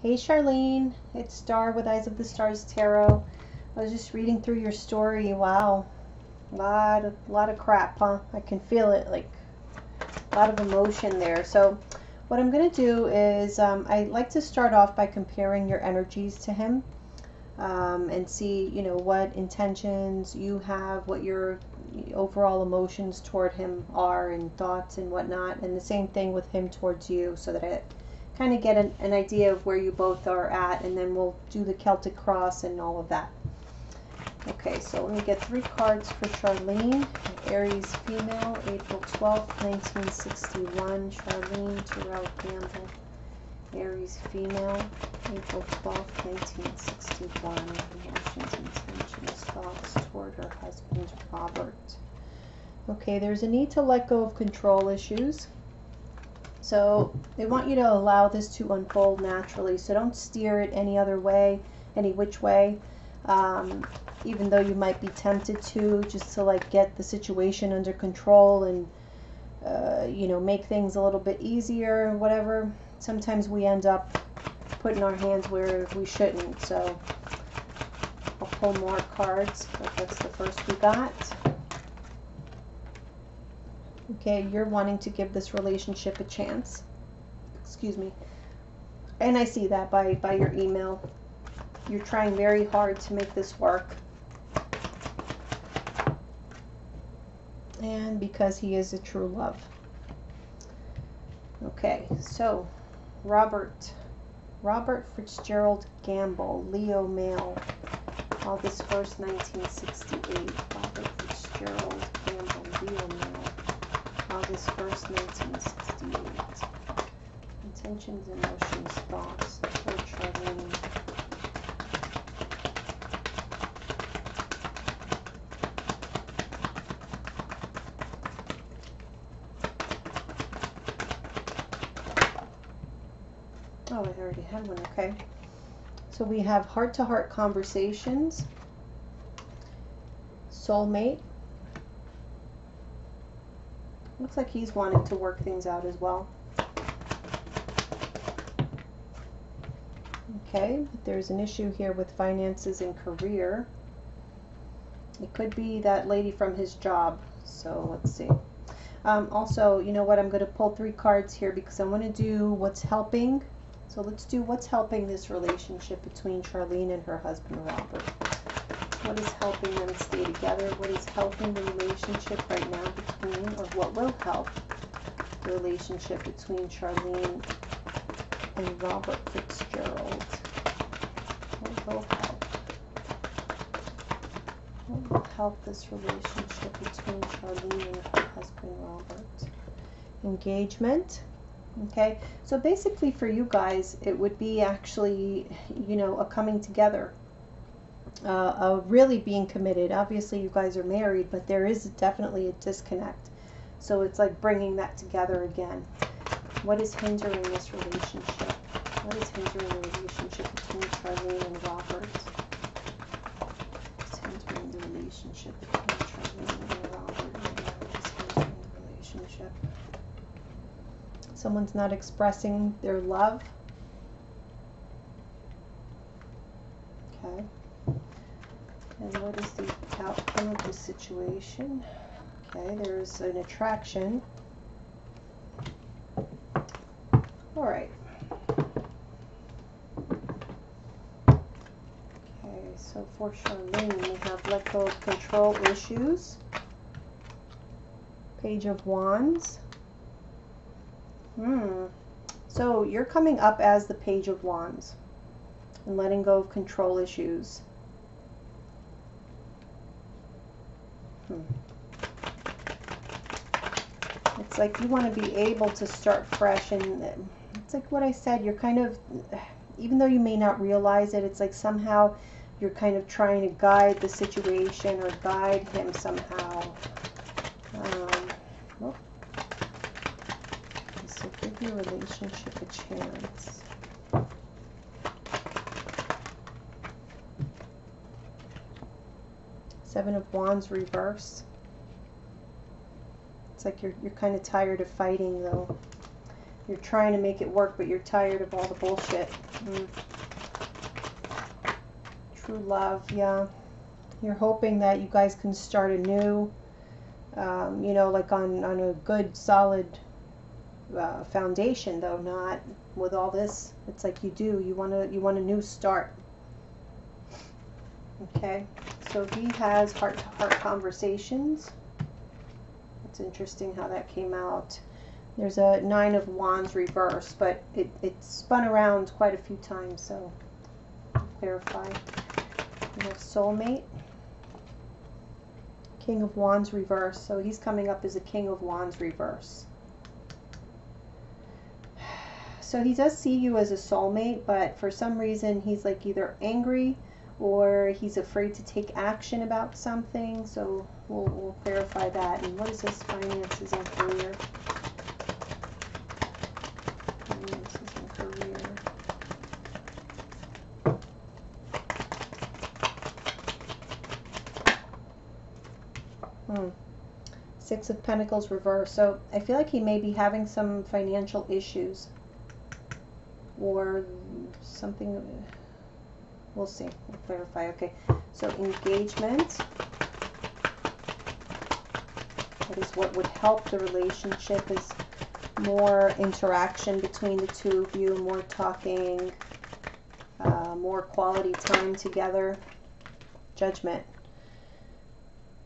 Hey Sharlene, it's Star with Eyes of the Stars Tarot. I was just reading through your story. Wow, lot of crap, huh? I can feel it, like a lot of emotion there. So, what I'm gonna do is I like to start off by comparing your energies to him, and see, what intentions you have, what your overall emotions toward him are, and thoughts and whatnot, and the same thing with him towards you, so that I kind of get an idea of where you both are at, and then we'll do the Celtic cross and all of that. Okay, so let me get 3 cards for Sharlene, Aries female, April 12th, 1961. Sharlene Terrell Campbell, Aries female, April 12th, 1961. Emotions, intentions, thoughts toward her husband, Robert. Okay, there's a need to let go of control issues. So they want you to allow this to unfold naturally. So don't steer it any other way, any which way. Even though you might be tempted to, just to like get the situation under control and make things a little bit easier, whatever. Sometimes we end up putting our hands where we shouldn't. So I'll pull more cards, but that's the first we got. Okay, you're wanting to give this relationship a chance. Excuse me. And I see that by your email. You're trying very hard to make this work. And because he is a true love. Okay, so Robert Fitzgerald Gamble, Leo male, August 1st, 1968. Robert Fitzgerald Gamble, Leo male, August 1st, 1968. Intentions, emotions, thoughts for Sharlene. Oh, I already had one, okay. So we have heart-to-heart conversations, soulmate. Looks like he's wanting to work things out as well. Okay, but there's an issue here with finances and career. It could be that lady from his job. So let's see. Also, you know what? I'm going to pull 3 cards here because I want to do what's helping. So let's do what's helping this relationship between Sharlene and her husband, Robert. What is helping them stay together? What is helping the relationship right now between, or what will help the relationship between Sharlene and Robert Fitzgerald? What will help? What will help this relationship between Sharlene and her husband, Robert? Engagement. Okay, so basically for you guys, it would be actually, a coming together. Really being committed. Obviously you guys are married, but there is definitely a disconnect. So it's like bringing that together again. What is hindering this relationship? What is hindering the relationship between Sharlene and Robert? What's hindering the relationship between Sharlene and Robert? What is hindering the relationship? Someone's not expressing their love. Okay. And what is the outcome of the situation? Okay, there's an attraction. All right. Okay, so for Sharlene, we have let go of control issues. Page of Wands. So you're coming up as the Page of Wands and letting go of control issues. It's like you want to be able to start fresh, and it's like what I said, you're kind of, even though you may not realize it, it's like somehow you're kind of trying to guide the situation or guide him somehow. So give your relationship a chance. Seven of Wands reverse. It's like you're kind of tired of fighting, though. You're trying to make it work, but you're tired of all the bullshit. True love, yeah. You're hoping that you guys can start anew, you know, like on a good, solid foundation, though, not with all this. It's like you do. You want a new start. Okay, so he has heart-to-heart conversations. It's interesting how that came out. There's a 9 of Wands reverse, but it spun around quite a few times, so I'll clarify. We have soulmate. King of Wands reverse, so he's coming up as a King of Wands reverse. So he does see you as a soulmate, but for some reason he's like either angry or he's afraid to take action about something. So we'll clarify that. And what is this? Finances and career. Finances and career. 6 of Pentacles reverse. So I feel like he may be having some financial issues or something. We'll see. We'll clarify. Okay. So engagement. That is what would help the relationship, is more interaction between the two of you, more talking, more quality time together. Judgment.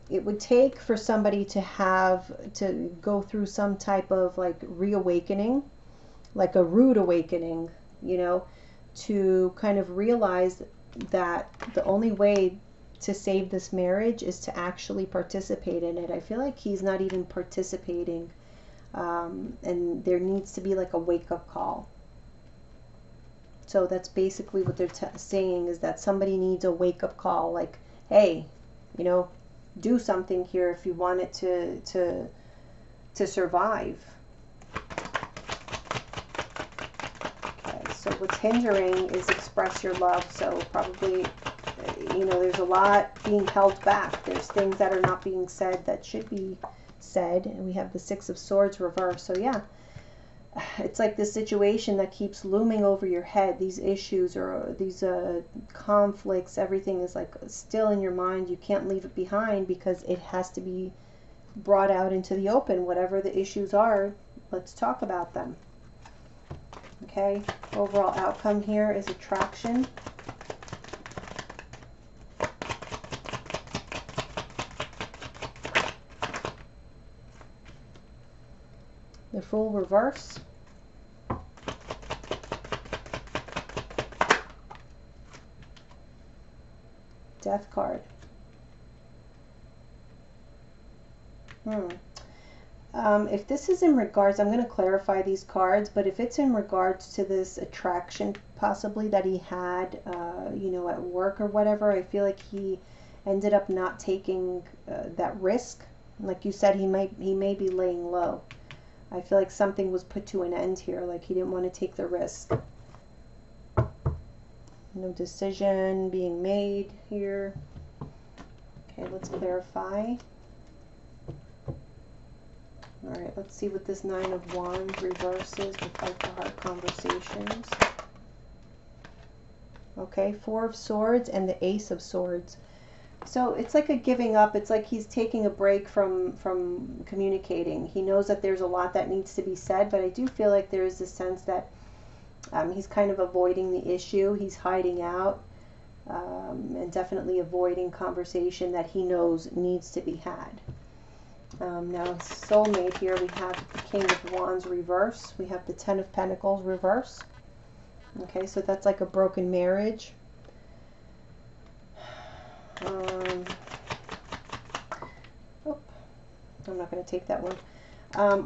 It would take for somebody to go through some type of like reawakening, like a rude awakening, you know, to kind of realize that the only way to save this marriage is to actually participate in it. I feel like he's not even participating, and there needs to be like a wake-up call. So that's basically what they're saying, is that somebody needs a wake-up call, like, hey, you know, do something here if you want it to survive. So what's hindering is express your love. So probably, you know, there's a lot being held back. There's things that are not being said that should be said. And we have the 6 of Swords reverse. So yeah, it's like this situation that keeps looming over your head. These issues or these conflicts, everything is like still in your mind. You can't leave it behind because it has to be brought out into the open. Whatever the issues are, let's talk about them. Okay, overall outcome here is attraction. The Fool reverse. Death card. If this is in regards, I'm going to clarify these cards, but if it's in regards to this attraction possibly that he had, you know, at work or whatever, I feel like he ended up not taking that risk. Like you said, he may be laying low. I feel like something was put to an end here, like he didn't want to take the risk. No decision being made here. Okay, let's clarify. All right, let's see what this 9 of Wands reverses with heart-to-heart conversations. Okay, 4 of Swords and the Ace of Swords. So it's like a giving up. It's like he's taking a break from communicating. He knows that there's a lot that needs to be said, but I do feel like there is a sense that he's kind of avoiding the issue. He's hiding out and definitely avoiding conversation that he knows needs to be had. Now, soulmate here, we have the King of Wands reverse. We have the 10 of Pentacles reverse. Okay, so that's like a broken marriage. Oh, I'm not going to take that one.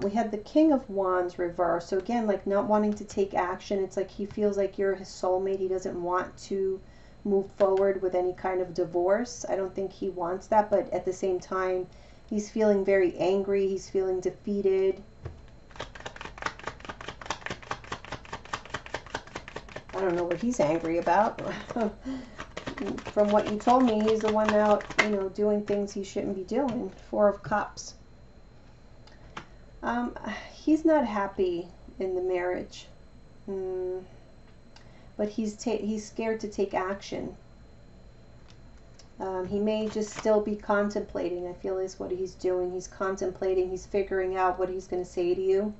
We had the King of Wands reverse. So again, like not wanting to take action. It's like he feels like you're his soulmate. He doesn't want to move forward with any kind of divorce. I don't think he wants that, but at the same time, he's feeling very angry. He's feeling defeated. I don't know what he's angry about. From what you told me, he's the one out, you know, doing things he shouldn't be doing. 4 of Cups. He's not happy in the marriage. But he's scared to take action. He may just still be contemplating, I feel is what he's doing. He's contemplating, he's figuring out what he's going to say to you.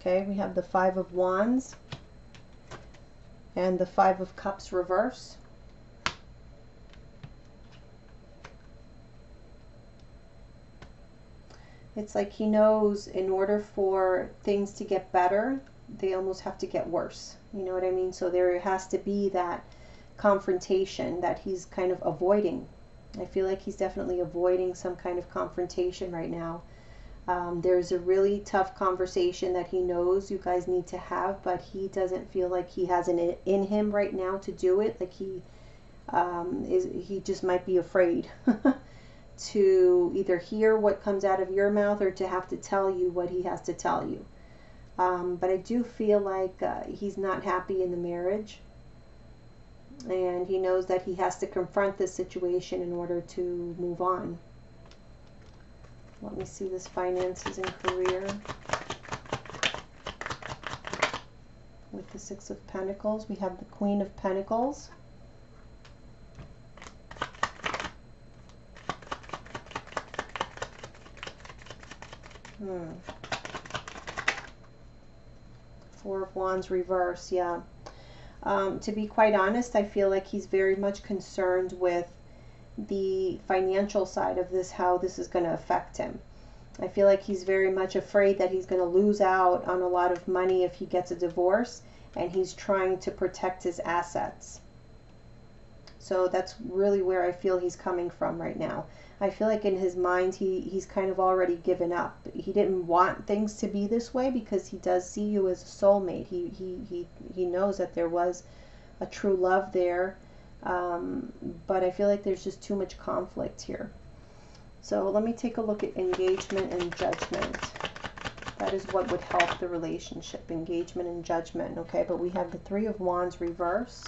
Okay, we have the Five of Wands and the Five of Cups reverse. It's like he knows in order for things to get better, they almost have to get worse. You know what I mean? So there has to be that confrontation that he's kind of avoiding. I feel like he's definitely avoiding some kind of confrontation right now. There's a really tough conversation that he knows you guys need to have, but he doesn't feel like he has it in him right now to do it. Like he just might be afraid to either hear what comes out of your mouth or to have to tell you what he has to tell you. But I do feel like he's not happy in the marriage, and he knows that he has to confront this situation in order to move on. Let me see this finances and career with the Six of Pentacles. We have the Queen of Pentacles. Four of Wands reverse, yeah. To be quite honest, I feel like he's very much concerned with the financial side of this, how this is going to affect him. I feel like he's very much afraid that he's going to lose out on a lot of money if he gets a divorce, and he's trying to protect his assets. So that's really where I feel he's coming from right now. I feel like in his mind he's kind of already given up. He didn't want things to be this way because he does see you as a soulmate. He knows that there was a true love there. But I feel like there's just too much conflict here. So let me take a look at engagement and judgment. That is what would help the relationship, engagement and judgment. Okay, but we have the Three of Wands reverse.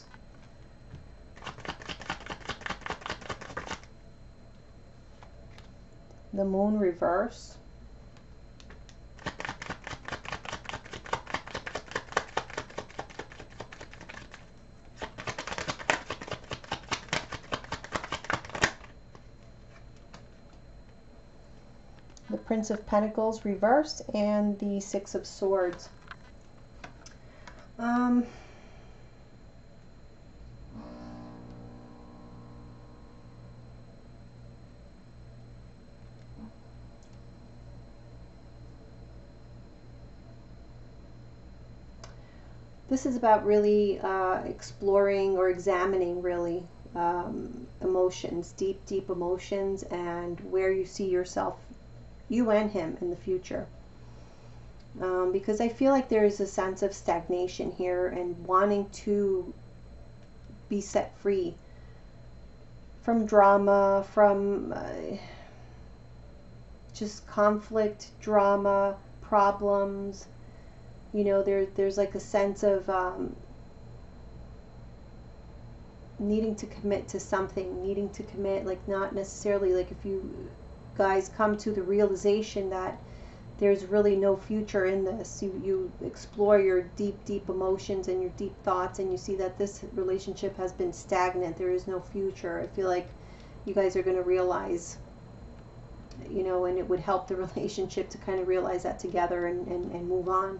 The Moon reverse. The Prince of Pentacles reversed, and the Six of Swords. This is about really exploring or examining really emotions, deep emotions, and where you see yourself, you and him, in the future. Because I feel like there is a sense of stagnation here and wanting to be set free from drama, from just conflict, drama, problems. You know, there's like a sense of needing to commit to something, needing to commit, like not necessarily like if you guys come to the realization that there's really no future in this. You explore your deep emotions and your deep thoughts, and you see that this relationship has been stagnant. There is no future. I feel like you guys are going to realize, you know, and it would help the relationship to kind of realize that together and move on.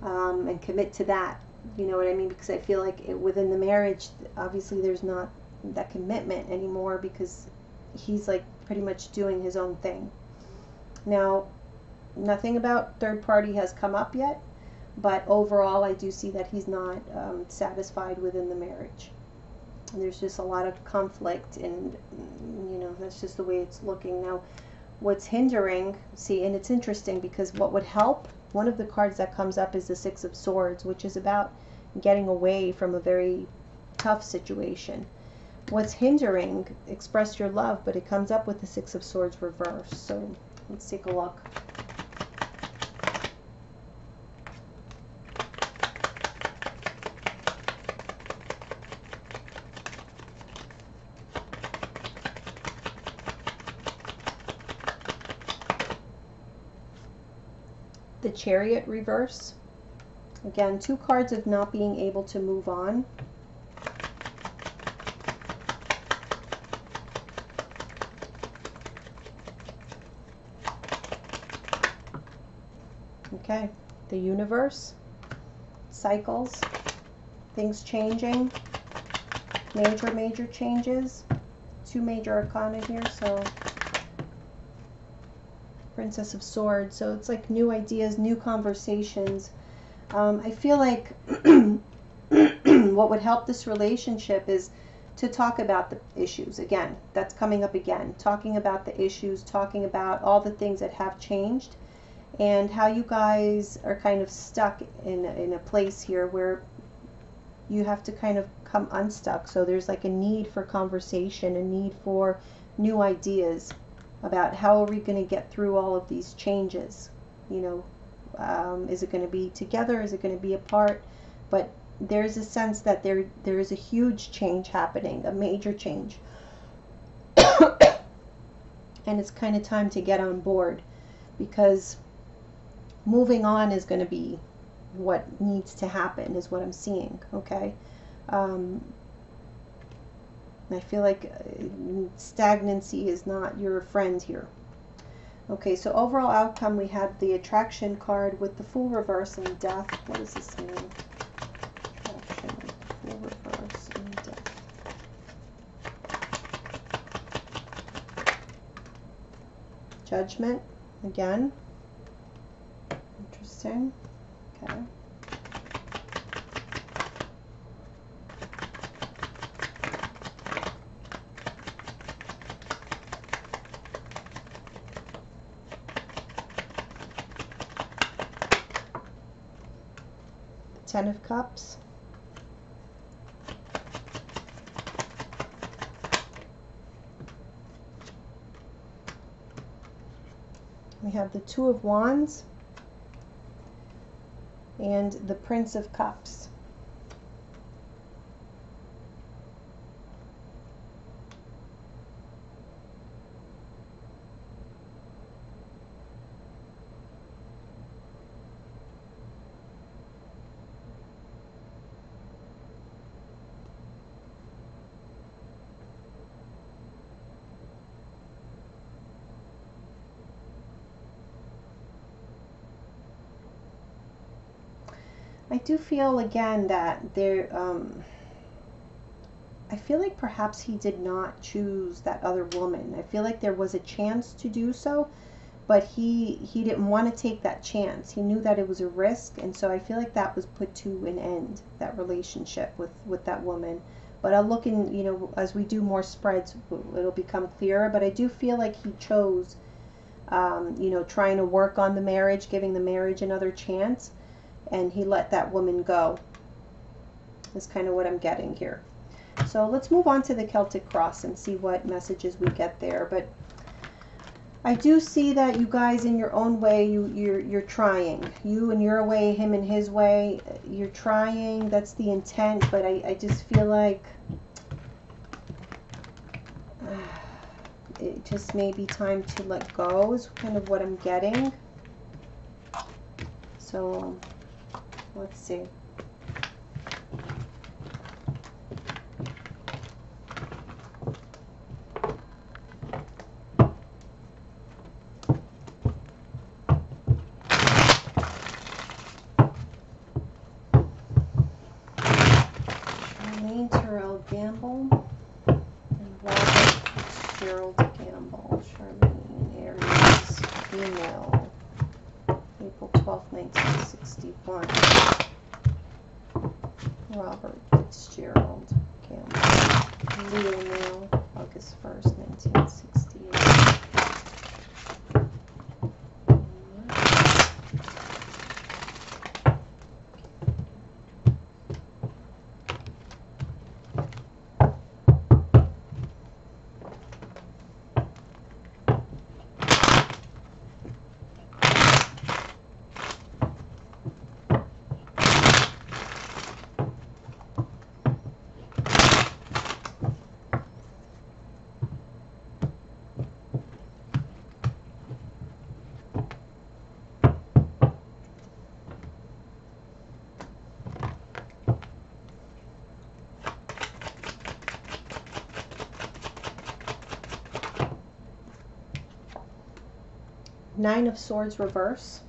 And commit to that, you know what I mean? Because I feel like within the marriage, obviously there's not that commitment anymore because he's like pretty much doing his own thing. Now, nothing about third party has come up yet, but overall I do see that he's not satisfied within the marriage. And there's just a lot of conflict, and you know, that's just the way it's looking. Now, what's hindering, see, and it's interesting because what would help, one of the cards that comes up is the Six of Swords, which is about getting away from a very tough situation. what's hindering express your love, but it comes up with the Six of Swords reverse. So let's take a look. The Chariot reverse. Again, 2 cards of not being able to move on. Okay, the Universe, cycles, things changing, major changes, 2 major arcana here, so Princess of Swords, so it's like new ideas, new conversations. I feel like what would help this relationship is to talk about the issues. Again, that's coming up again, talking about the issues, talking about all the things that have changed, and how you guys are kind of stuck in a place here where you have to kind of come unstuck. So there's like a need for conversation, a need for new ideas about how are we going to get through all of these changes. You know, is it going to be together? Is it going to be apart? But there's a sense that there is a huge change happening, a major change. And it's kind of time to get on board, because moving on is going to be what needs to happen, is what I'm seeing. Okay. I feel like stagnancy is not your friend here. Okay, so overall outcome, we had the Attraction card with the Fool reverse and Death. What does this mean? Attraction, Fool reverse, and Death. Judgment, again. Interesting. Okay. Ten of Cups. We have the Two of Wands and the Prince of Cups. I do feel again that there, I feel like perhaps he did not choose that other woman. I feel like there was a chance to do so, but he didn't want to take that chance. He knew that it was a risk, and so I feel like that was put to an end, that relationship with that woman. But I'll look in, you know, as we do more spreads, it'll become clearer. But I do feel like he chose, you know, trying to work on the marriage, giving the marriage another chance, and he let that woman go. That's kind of what I'm getting here. So let's move on to the Celtic Cross and see what messages we get there. But I do see that you guys, in your own way, you're trying. You in your way, him in his way. You're trying. That's the intent. But I just feel like it just may be time to let go, is kind of what I'm getting. So let's see. Sharlene Terrell Gamble and Robert Fitzgerald Gamble. Sharlene, Aries, female, April 12, 1961. Robert Fitzgerald Gamble, Leo male, August 1st, 1968. Nine of Swords reverse.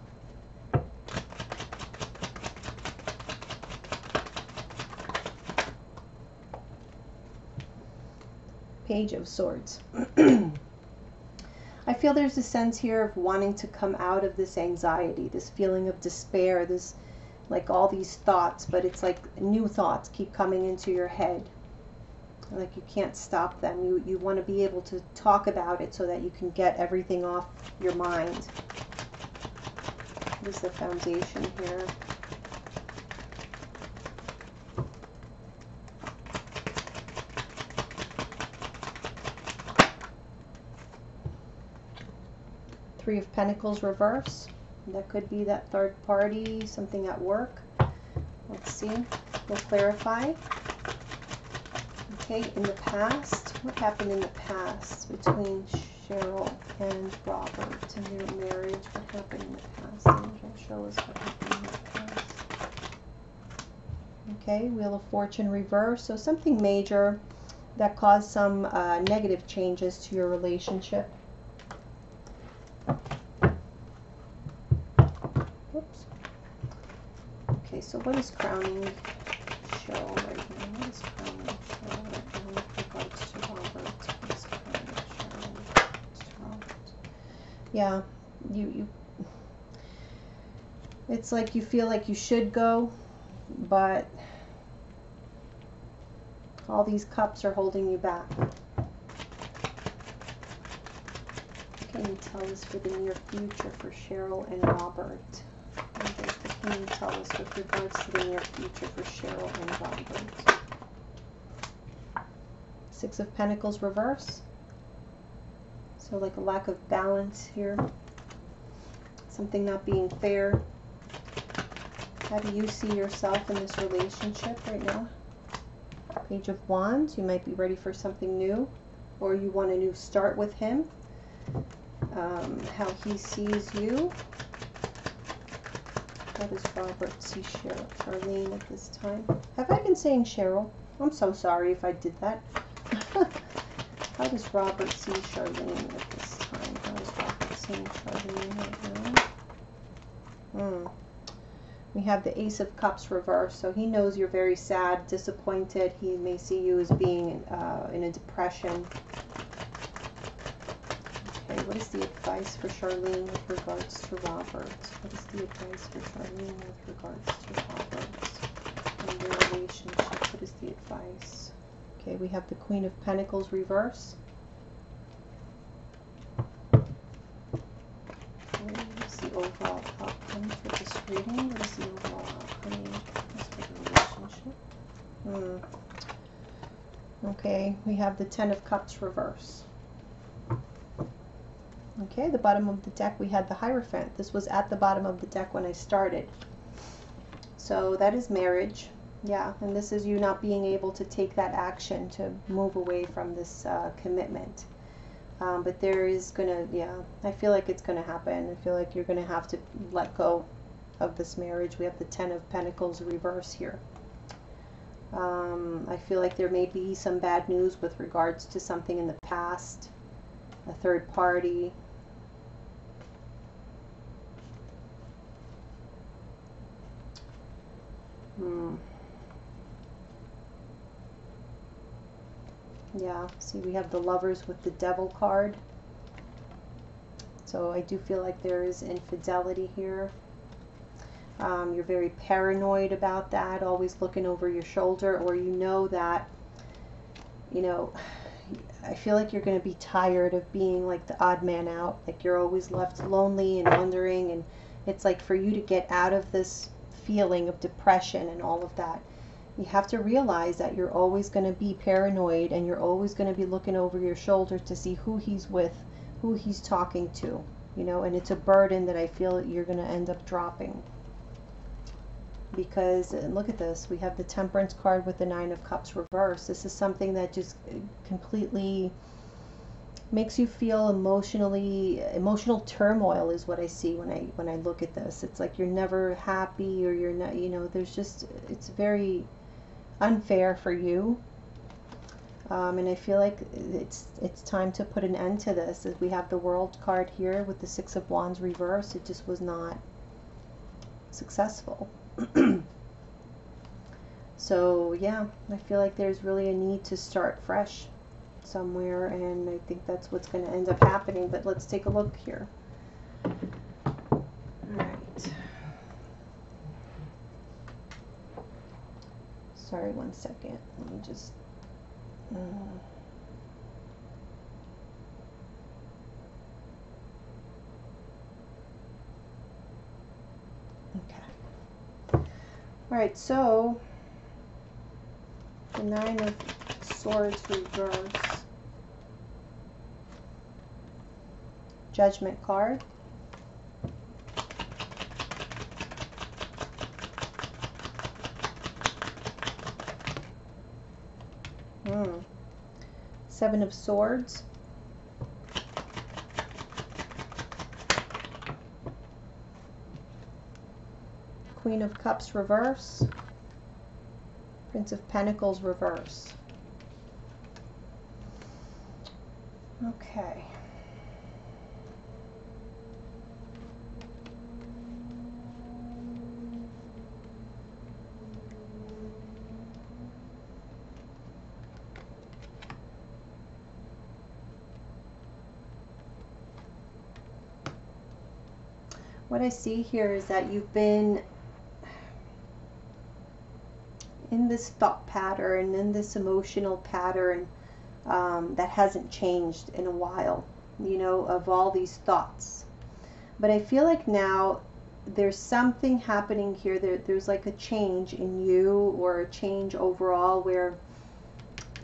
Page of Swords. I feel there's a sense here of wanting to come out of this anxiety, this feeling of despair, this, like all these thoughts, but it's like new thoughts keep coming into your head. Like you can't stop them. You want to be able to talk about it so that you can get everything off your mind. What is the foundation here? Three of Pentacles reverse. That could be that third party, something at work. Let's see. We'll clarify. Okay, in the past, what happened in the past between Cheryl and Robert and their marriage? What happened in the past? Angel, show us what happened in the past. Okay, Wheel of Fortune reverse. So something major that caused some negative changes to your relationship. Oops. Okay, so what is crowning Cheryl right now? What is crowning Cheryl right now with regards to Robert? What is crowning Cheryl with regards to Robert? Yeah, you it's like you feel like you should go, but all these cups are holding you back. Can you tell us for the near future for Cheryl and Robert? What can you tell us with regards to the near future for Cheryl and Robert? Six of Pentacles reverse. So like a lack of balance here. Something not being fair. How do you see yourself in this relationship right now? Page of Wands. You might be ready for something new, or you want a new start with him. How he sees you. How does Robert see Sharlene at this time? Have I been saying Cheryl? I'm so sorry if I did that. How does Robert see Sharlene at this time? How is Robert seeing Sharlene right now? We have the Ace of Cups reversed, so he knows you're very sad, disappointed. He may see you as being in a depression. Okay, what is the advice for Sharlene with regards to Robert? What is the advice for Sharlene with regards to Robert and their relationship? What is the advice? Okay, we have the Queen of Pentacles reverse. What is the overall outcome for this reading? What is the overall outcome for the relationship? Okay, we have the Ten of Cups reverse. Okay, the bottom of the deck we had the Hierophant. This was at the bottom of the deck when I started. So that is marriage. Yeah, and this is you not being able to take that action to move away from this commitment. But there is gonna, yeah, I feel like it's gonna happen. I feel like you're gonna have to let go of this marriage. We have the Ten of Pentacles reverse here. I feel like there may be some bad news with regards to something in the past, a third party. Yeah, see, we have the Lovers with the Devil card. So I do feel like there is infidelity here. You're very paranoid about that, always looking over your shoulder, or you know that, you know, I feel like you're going to be tired of being like the odd man out. Like you're always left lonely and wondering, and it's like for you to get out of this feeling of depression and all of that, you have to realize that you're always going to be paranoid, and you're always going to be looking over your shoulder to see who he's with, who he's talking to, you know, and it's a burden that I feel that you're going to end up dropping. Because, and look at this, we have the Temperance card with the Nine of Cups reversed. This is something that just completely makes you feel emotional turmoil is what I see when I look at this. It's like you're never happy, or you're not, you know, there's just, it's very unfair for you. And I feel like it's time to put an end to this. As we have the World card here with the Six of Wands reverse, it just was not successful. So yeah, I feel like there's really a need to start fresh somewhere, and I think that's what's going to end up happening. But let's take a look here. All right. Sorry, one second. Let me just... Okay. All right, so the Nine of Swords reverse. Judgment card. Seven of Swords. Queen of Cups reverse. Prince of Pentacles reverse. Okay. What I see here is that you've been in this thought pattern, in this emotional pattern that hasn't changed in a while, you know, of all these thoughts. But I feel like now there's something happening here. There's like a change in you, or a change overall, where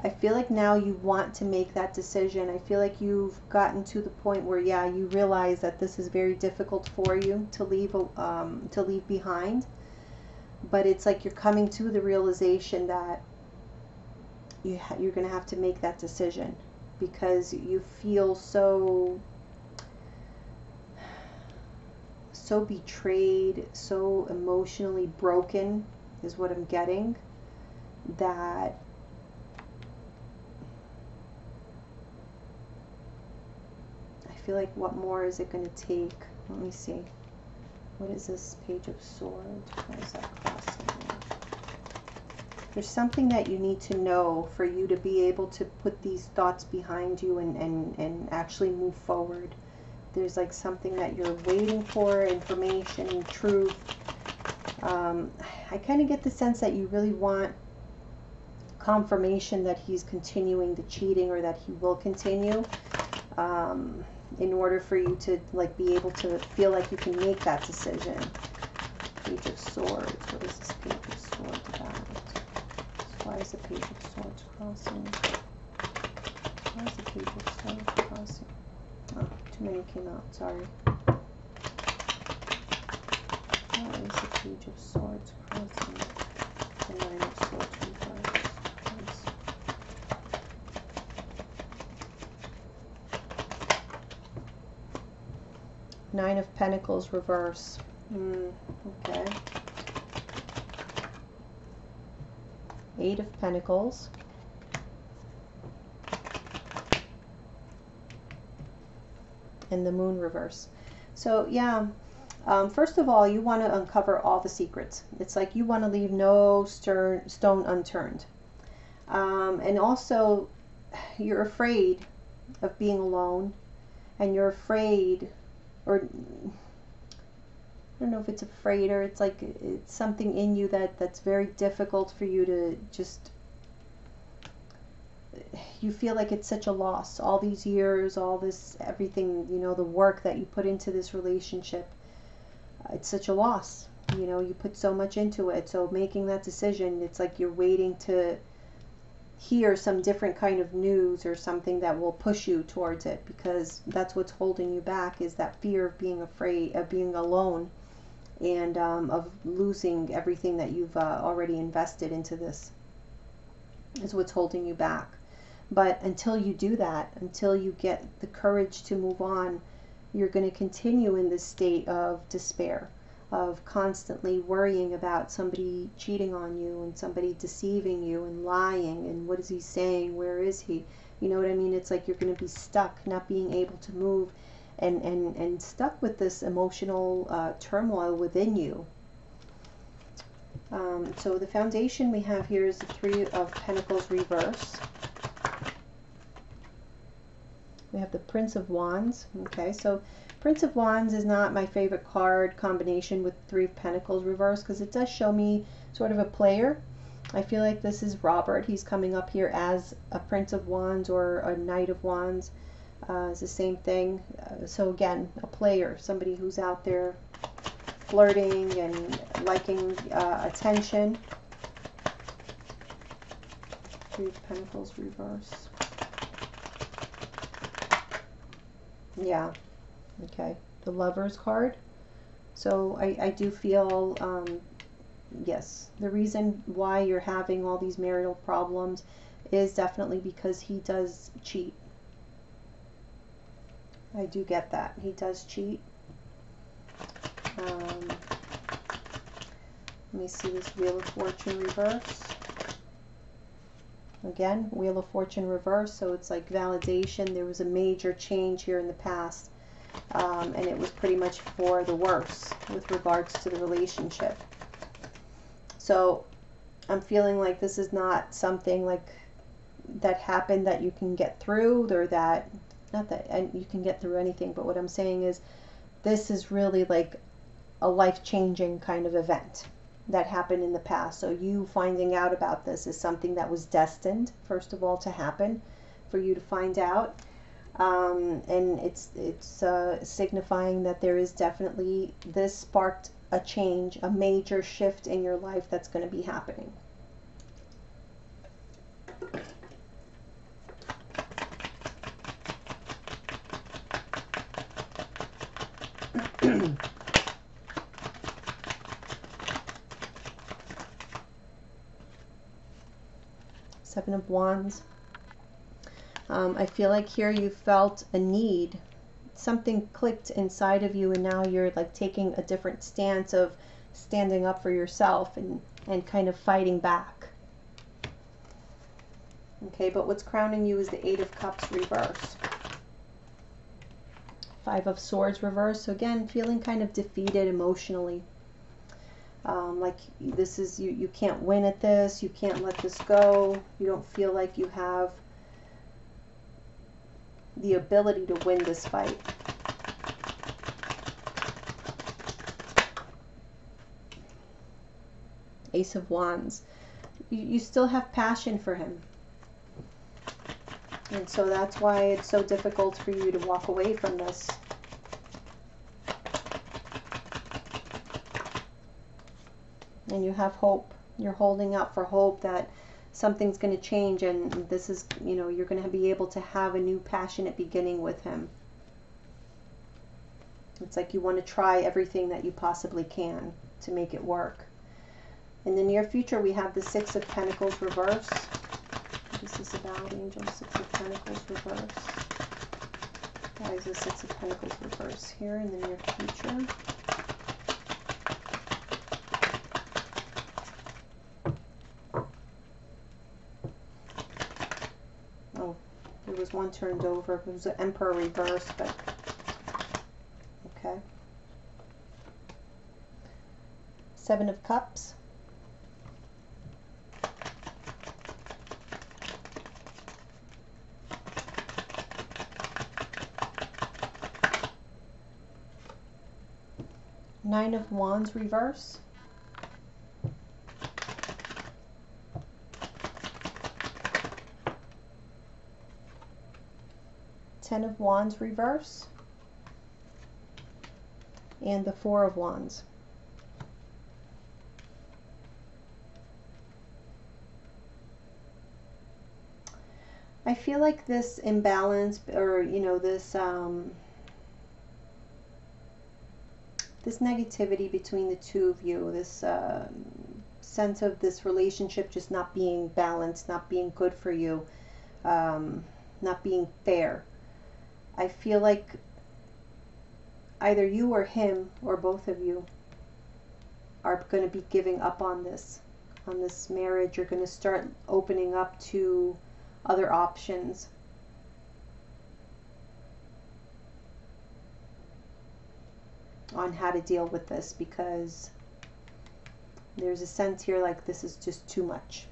I feel like now you want to make that decision. I feel like you've gotten to the point where, yeah, you realize that this is very difficult for you to leave behind. But it's like you're coming to the realization that you're going to have to make that decision, because you feel so betrayed, so emotionally broken, is what I'm getting, that I feel like, what more is it going to take? Let me see. What is this Page of Swords? Why is that crossing? There's something that you need to know for you to be able to put these thoughts behind you and actually move forward. There's like something that you're waiting for, information, truth. I kind of get the sense that you really want confirmation that he's continuing the cheating, or that he will continue, in order for you to like be able to feel like you can make that decision. Page of Swords. What is this Page of Swords about? Why is the Page of Swords crossing? Why is the Page of Swords crossing? Oh, too many came out, sorry. Why is the Page of Swords crossing? The Nine of Swords reverse. Nine of Pentacles reverse. Okay. Eight of Pentacles. And the Moon reverse. So yeah, first of all, you want to uncover all the secrets. It's like you want to leave no stone unturned. And also, you're afraid of being alone, and you're afraid, or I don't know if it's afraid, or it's like it's something in you that's very difficult for you to just, you feel like it's such a loss. All these years, all this, everything, you know, the work that you put into this relationship, it's such a loss. You know, you put so much into it. So making that decision, it's like you're waiting to hear some different kind of news or something that will push you towards it, because that's what's holding you back, is that fear of being afraid, of being alone, and of losing everything that you've already invested into this, is what's holding you back. But until you do that, until you get the courage to move on, you're going to continue in this state of despair, of constantly worrying about somebody cheating on you and somebody deceiving you and lying and what is he saying, where is he, you know what I mean? It's like you're going to be stuck, not being able to move, and stuck with this emotional turmoil within you. So the foundation we have here is the Three of Pentacles reverse. We have the Prince of Wands. Okay, so Prince of Wands is not my favorite card combination with Three of Pentacles reverse, because it does show me sort of a player. I feel like this is Robert. He's coming up here as a Prince of Wands or a Knight of Wands. It's the same thing. So again, a player, somebody who's out there flirting and liking attention. Three of Pentacles reverse. Yeah. Okay. The Lovers card. So I do feel, yes, the reason why you're having all these marital problems is definitely because he does cheat. I do get that. He does cheat. Let me see this Wheel of Fortune reverse. Again, Wheel of Fortune reverse, so it's like validation. There was a major change here in the past, and it was pretty much for the worse with regards to the relationship. So I'm feeling like this is not something like that happened that you can get through, or that, not that you can get through anything, but what I'm saying is this is really like a life-changing kind of event that happened in the past. So you finding out about this is something that was destined, first of all, to happen, for you to find out. And it's signifying that there is definitely, this sparked a change, a major shift in your life that's going to be happening. Seven of Wands. I feel like here you felt a need. Something clicked inside of you, and now you're like taking a different stance of standing up for yourself and kind of fighting back. Okay, but what's crowning you is the Eight of Cups reverse. Five of Swords reverse. So again, feeling kind of defeated emotionally. Like this is, you can't win at this, you can't let this go, you don't feel like you have the ability to win this fight. Ace of Wands. You still have passion for him. And so that's why it's so difficult for you to walk away from this. And you have hope. You're holding out for hope that something's going to change, and this is, you know, you're going to be able to have a new passionate beginning with him. It's like you want to try everything that you possibly can to make it work. In the near future, we have the Six of Pentacles reverse. This is about Angel. Six of Pentacles reverse. Why is the Six of Pentacles reverse here in the near future? Oh, there was one turned over. It was an Emperor reverse, but okay. Seven of Cups. Nine of Wands reverse. Ten of Wands reverse. And the Four of Wands. I feel like this imbalance, or you know, this this negativity between the two of you, this sense of this relationship just not being balanced, not being good for you, not being fair. I feel like either you or him, or both of you, are going to be giving up on this marriage. You're going to start opening up to other options. On how to deal with this, because there's a sense here like this is just too much.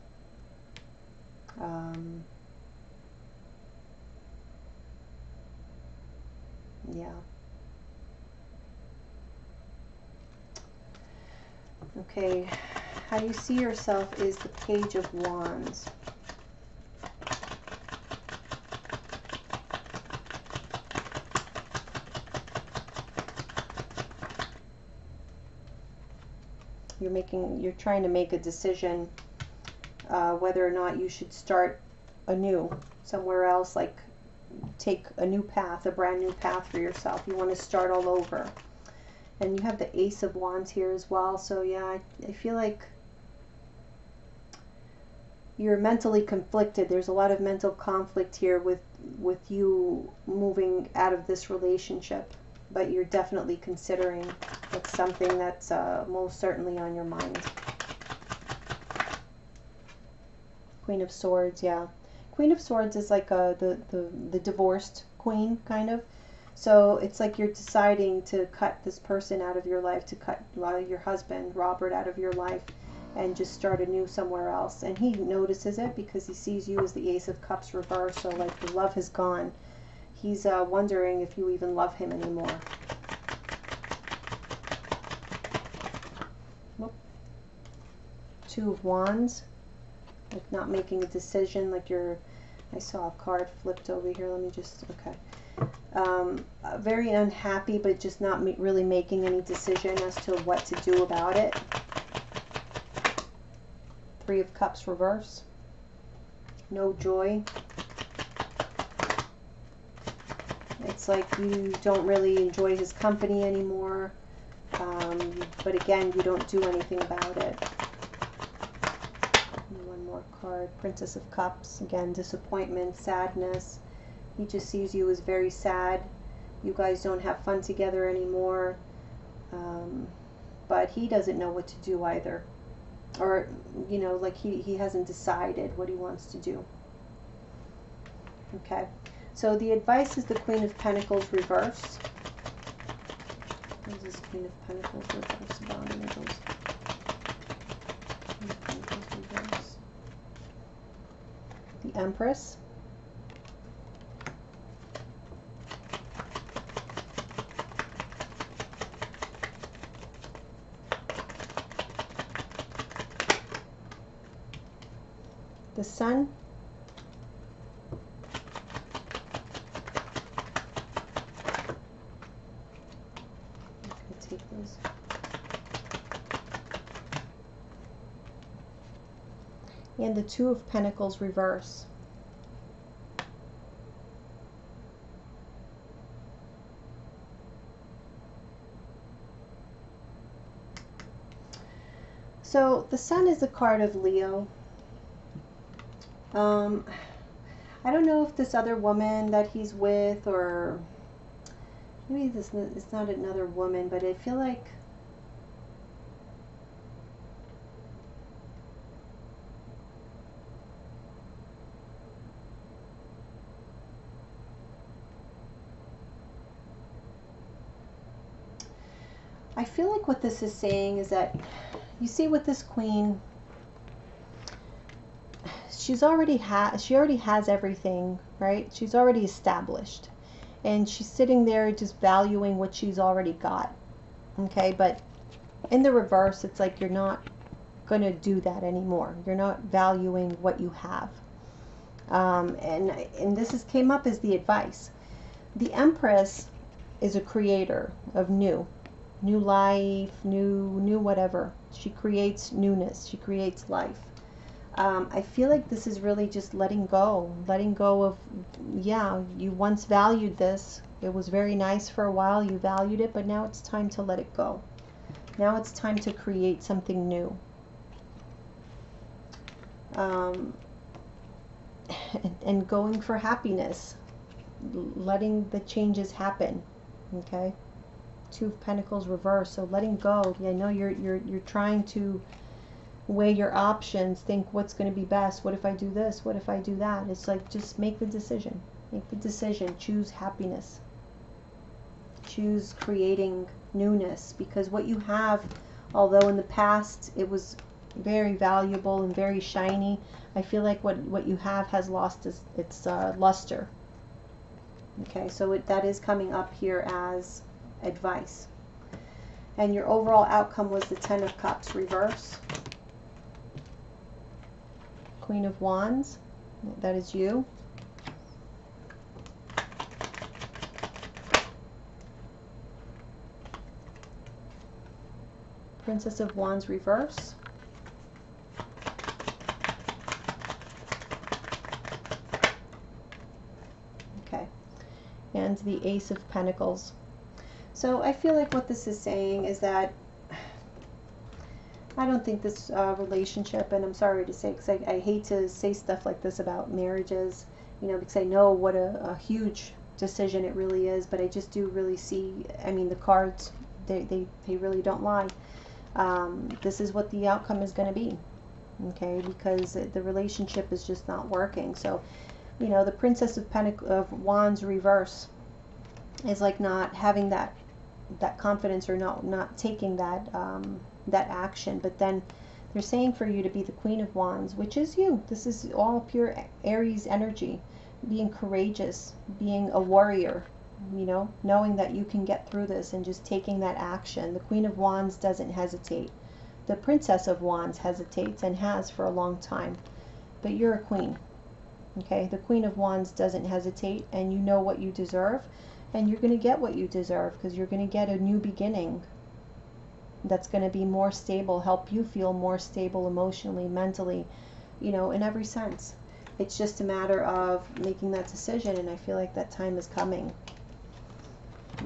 Yeah. Okay, how you see yourself is the Page of Wands. You're trying to make a decision whether or not you should start anew somewhere else, like take a new path, a brand new path for yourself. You want to start all over. And you have the Ace of Wands here as well. So yeah, I feel like you're mentally conflicted. There's a lot of mental conflict here with you moving out of this relationship. But you're definitely considering it's something that's most certainly on your mind. Queen of Swords, yeah. Queen of Swords is like the divorced queen, kind of. So it's like you're deciding to cut this person out of your life, to cut your husband, Robert, out of your life, and just start anew somewhere else. And he notices it because he sees you as the Ace of Cups reversed, so like the love has gone. He's wondering if you even love him anymore. Whoop. Two of Wands. Like not making a decision, like I saw a card flipped over here. Let me just, okay. Very unhappy, but just not really making any decision as to what to do about it. Three of Cups reverse. No joy. It's like you don't really enjoy his company anymore. But again, you don't do anything about it. One more card. Princess of Cups. Again, disappointment, sadness. He just sees you as very sad. You guys don't have fun together anymore. But he doesn't know what to do either. Or, you know, like he hasn't decided what he wants to do. Okay. So the advice is the Queen of Pentacles reverse. What is this Queen of Pentacles reverse about? Queen of Pentacles reverse. The Empress. The Sun. Take those. And the Two of Pentacles reverse. So the Sun is a card of Leo. I don't know if this other woman that he's with, or maybe this is not another woman, but I feel like what this is saying is that, you see with this queen, she already has everything, right? She's already established. And she's sitting there just valuing what she's already got. Okay, but in the reverse, it's like you're not going to do that anymore. You're not valuing what you have. And this came up as the advice. The Empress is a creator of new life, new whatever. She creates newness. She creates life. I feel like this is really just letting go of, yeah, you once valued this. It was very nice for a while. You valued it, but now it's time to let it go. Now it's time to create something new. And going for happiness, letting the changes happen. Okay. Two of Pentacles reverse. So letting go. Yeah, I know you're trying to weigh your options, think what's going to be best. What if I do this? What if I do that? It's like, just make the decision. Make the decision. Choose happiness. Choose creating newness, because what you have, although in the past it was very valuable and very shiny, I feel like what you have has lost its luster. Okay, so that is coming up here as advice. And your overall outcome was the Ten of Cups reverse. Queen of Wands, that is you. Princess of Wands reverse. Okay. And the Ace of Pentacles. So I feel like what this is saying is that I don't think this relationship, and I'm sorry to say, because I hate to say stuff like this about marriages, you know, because I know what a huge decision it really is, but I just do really see, I mean, the cards, they really don't lie. This is what the outcome is going to be, okay, because the relationship is just not working. So, you know, the Princess of Wands reverse is like not having that confidence, or not taking that that action. But then they're saying for you to be the Queen of Wands, which is you. This is all pure Aries energy, being courageous, being a warrior, you know, knowing that you can get through this and just taking that action. The Queen of Wands doesn't hesitate. The Princess of Wands hesitates and has for a long time, but you're a queen. Okay, the Queen of Wands doesn't hesitate, and you know what you deserve, and you're going to get what you deserve, because you're going to get a new beginning that's going to be more stable, help you feel more stable emotionally, mentally, you know, in every sense. It's just a matter of making that decision, and I feel like that time is coming.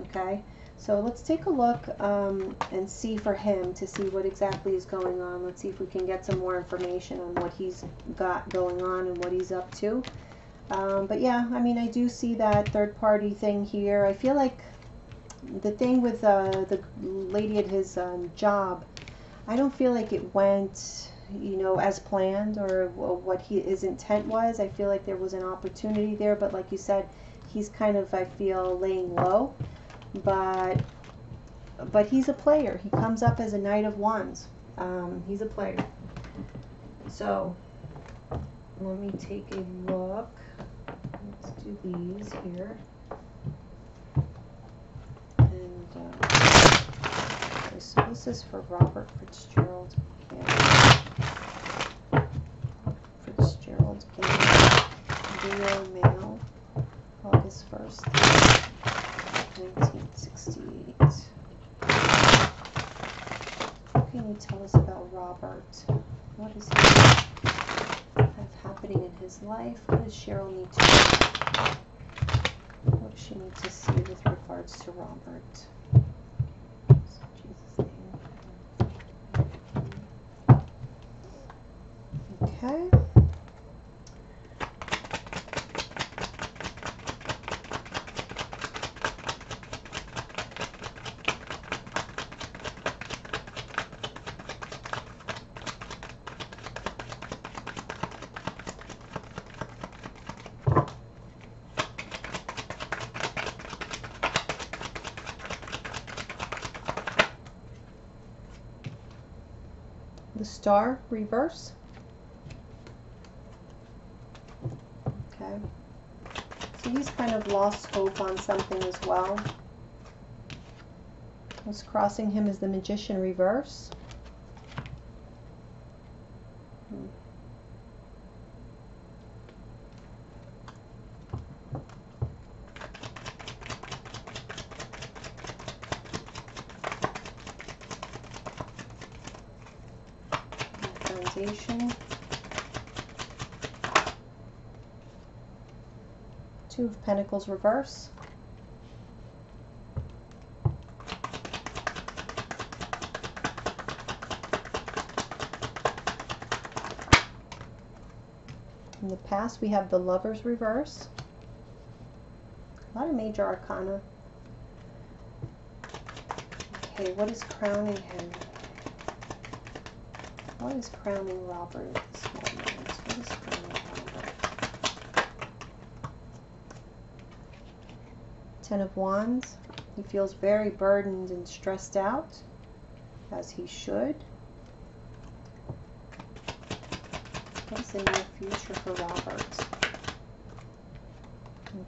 Okay, so let's take a look and see for him, to see what exactly is going on. Let's see if we can get some more information on what he's got going on and what he's up to. But yeah, I mean, I do see that third party thing here. I feel like the thing with the lady at his job, I don't feel like it went, you know, as planned, or what his intent was. I feel like there was an opportunity there, but like you said, he's kind of, I feel, laying low. But he's a player. He comes up as a Knight of Wands. He's a player. So let me take a look. Let's do these here. And okay, so this is for Robert Fitzgerald. Yeah. Fitzgerald, Rio, male, August 1st. 1968. What can you tell us about Robert? What does he have happening in his life? What does Cheryl need to know? What does she need to see with regards to Robert? Jesus' name. Okay. The Star reverse. Okay. So he's kind of lost hope on something as well. What's crossing him is the Magician reverse. Foundation. Two of Pentacles reverse. In the past, we have the Lovers reverse. A lot of major arcana. Okay, what is crowning him? What is crowning Robert at this moment? What is crowning Robert? 10 of Wands. He feels very burdened and stressed out, as he should. What is the near future for Robert?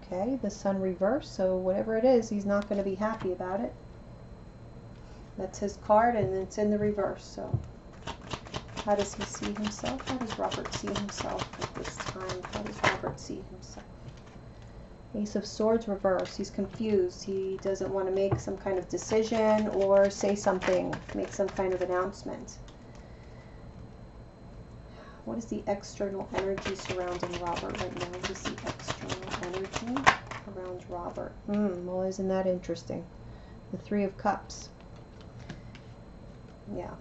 Okay, the Sun reversed, so whatever it is, he's not going to be happy about it. That's his card, and it's in the reverse, so how does he see himself? How does Robert see himself at this time? How does Robert see himself? Ace of Swords reversed. He's confused. He doesn't want to make some kind of decision or say something, make some kind of announcement. What is the external energy surrounding Robert right now? What is the external energy around Robert? Well, isn't that interesting? The Three of Cups. Yeah.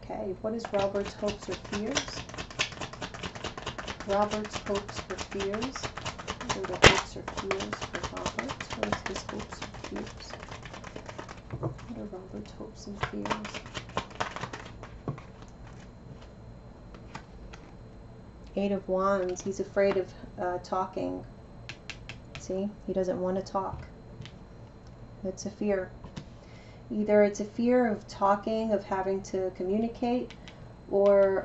Okay, what is Robert's hopes or fears? Robert's hopes or fears. What are the hopes or fears for Robert? What is his hopes or fears? What are Robert's hopes and fears? Eight of Wands. He's afraid of talking. See? He doesn't want to talk. It's a fear. Either it's a fear of talking, of having to communicate, or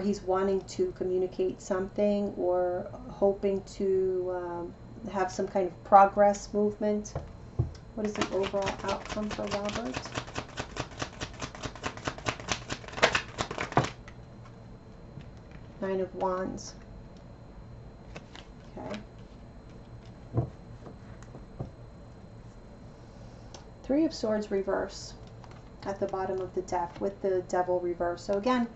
he's wanting to communicate something, or hoping to have some kind of progress movement. What is the overall outcome for Robert? Nine of Wands. Okay. Three of Swords reverse at the bottom of the deck with the Devil reverse. So again,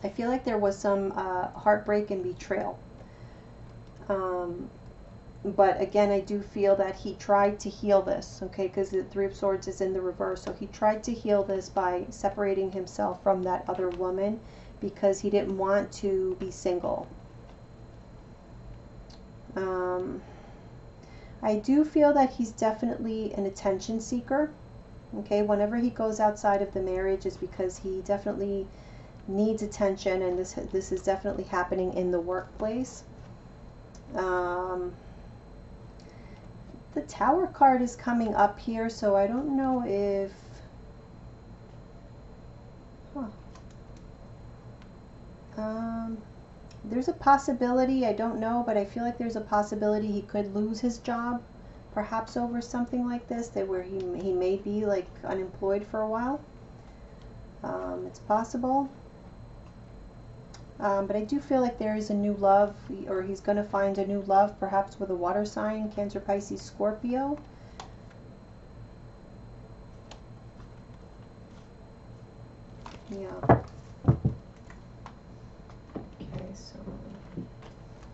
I feel like there was some heartbreak and betrayal. But again, I do feel that he tried to heal this, okay, because the Three of Swords is in the reverse. So he tried to heal this by separating himself from that other woman because he didn't want to be single. I do feel that he's definitely an attention seeker. Okay, whenever he goes outside of the marriage is because he definitely needs attention, and this is definitely happening in the workplace. The Tower card is coming up here, so I don't know if... there's a possibility, I don't know, but I feel like there's a possibility he could lose his job, perhaps over something like this, where he may be like unemployed for a while. It's possible. But I do feel like there is a new love, or he's going to find a new love, perhaps with a water sign, Cancer, Pisces, Scorpio. Yeah. Okay, so,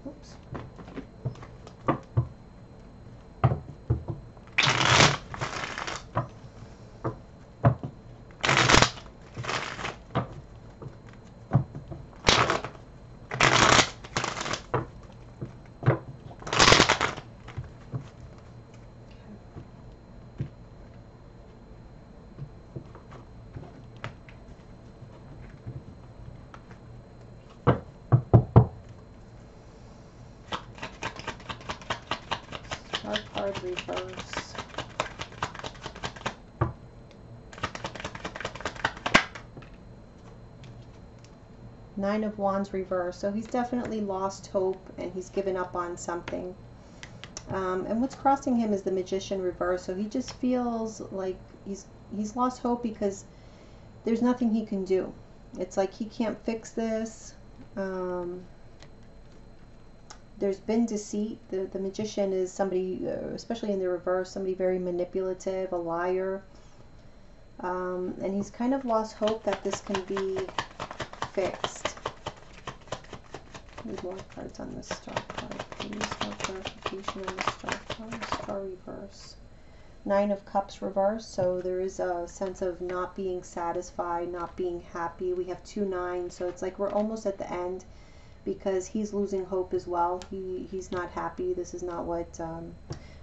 oops. Star card reverse. Nine of Wands reverse. So he's definitely lost hope and he's given up on something. And what's crossing him is the Magician reverse. So he just feels like he's lost hope because there's nothing he can do. It's like he can't fix this. There's been deceit. The Magician is somebody, especially in the reverse, somebody very manipulative, a liar. And he's kind of lost hope that this can be fixed. Need more cards on this Star card, please. More clarification on the Star card. Star reverse. Nine of Cups reverse. So there is a sense of not being satisfied, not being happy. We have 2 9s, so it's like we're almost at the end because he's losing hope as well. He's not happy. This is not what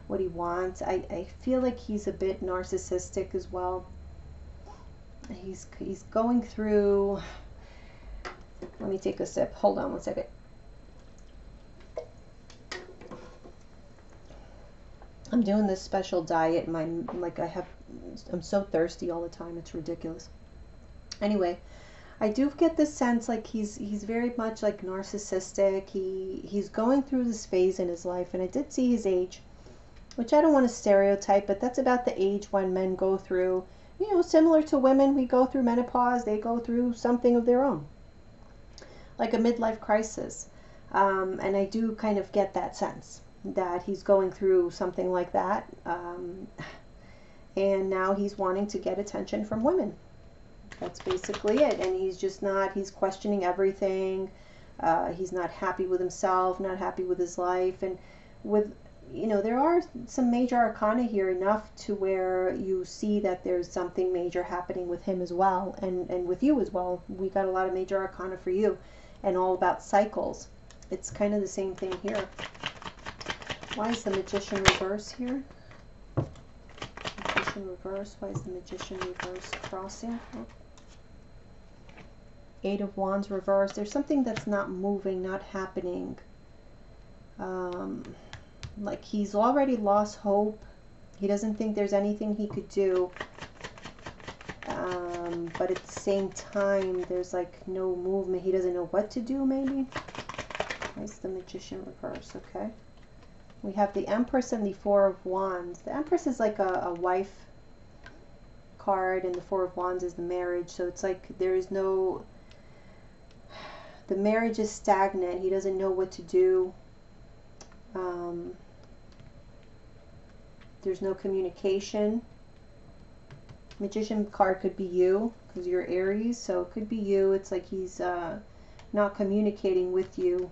what he wants. I feel like he's a bit narcissistic as well. He's going through, let me take a sip. Hold on one second. I'm doing this special diet. I'm so thirsty all the time. It's ridiculous. Anyway, I do get this sense like he's very much like narcissistic. He's going through this phase in his life, and I did see his age, which I don't want to stereotype, but that's about the age when men go through, you know, similar to women. We go through menopause. They go through something of their own, like a midlife crisis. And I do kind of get that sense that he's going through something like that. And now he's wanting to get attention from women. That's basically it. And he's just not, he's questioning everything. He's not happy with himself, not happy with his life. And with, you know, there are some major arcana here, enough to where you see that there's something major happening with him as well, and with you as well. We got a lot of major arcana for you, and all about cycles. It's kind of the same thing here. Why is the Magician reverse here? Magician reverse. Why is the Magician reverse crossing? Oh. Eight of Wands reverse. There's something that's not moving, not happening. Like he's already lost hope. He doesn't think there's anything he could do. But at the same time, there's like no movement. He doesn't know what to do, maybe. Where's the Magician reverse? Okay. We have the Empress and the Four of Wands. The Empress is like a wife card, and the Four of Wands is the marriage. So it's like there is no... The marriage is stagnant. He doesn't know what to do. There's no communication. Magician card could be you, because you're Aries, so it could be you. It's like he's not communicating with you.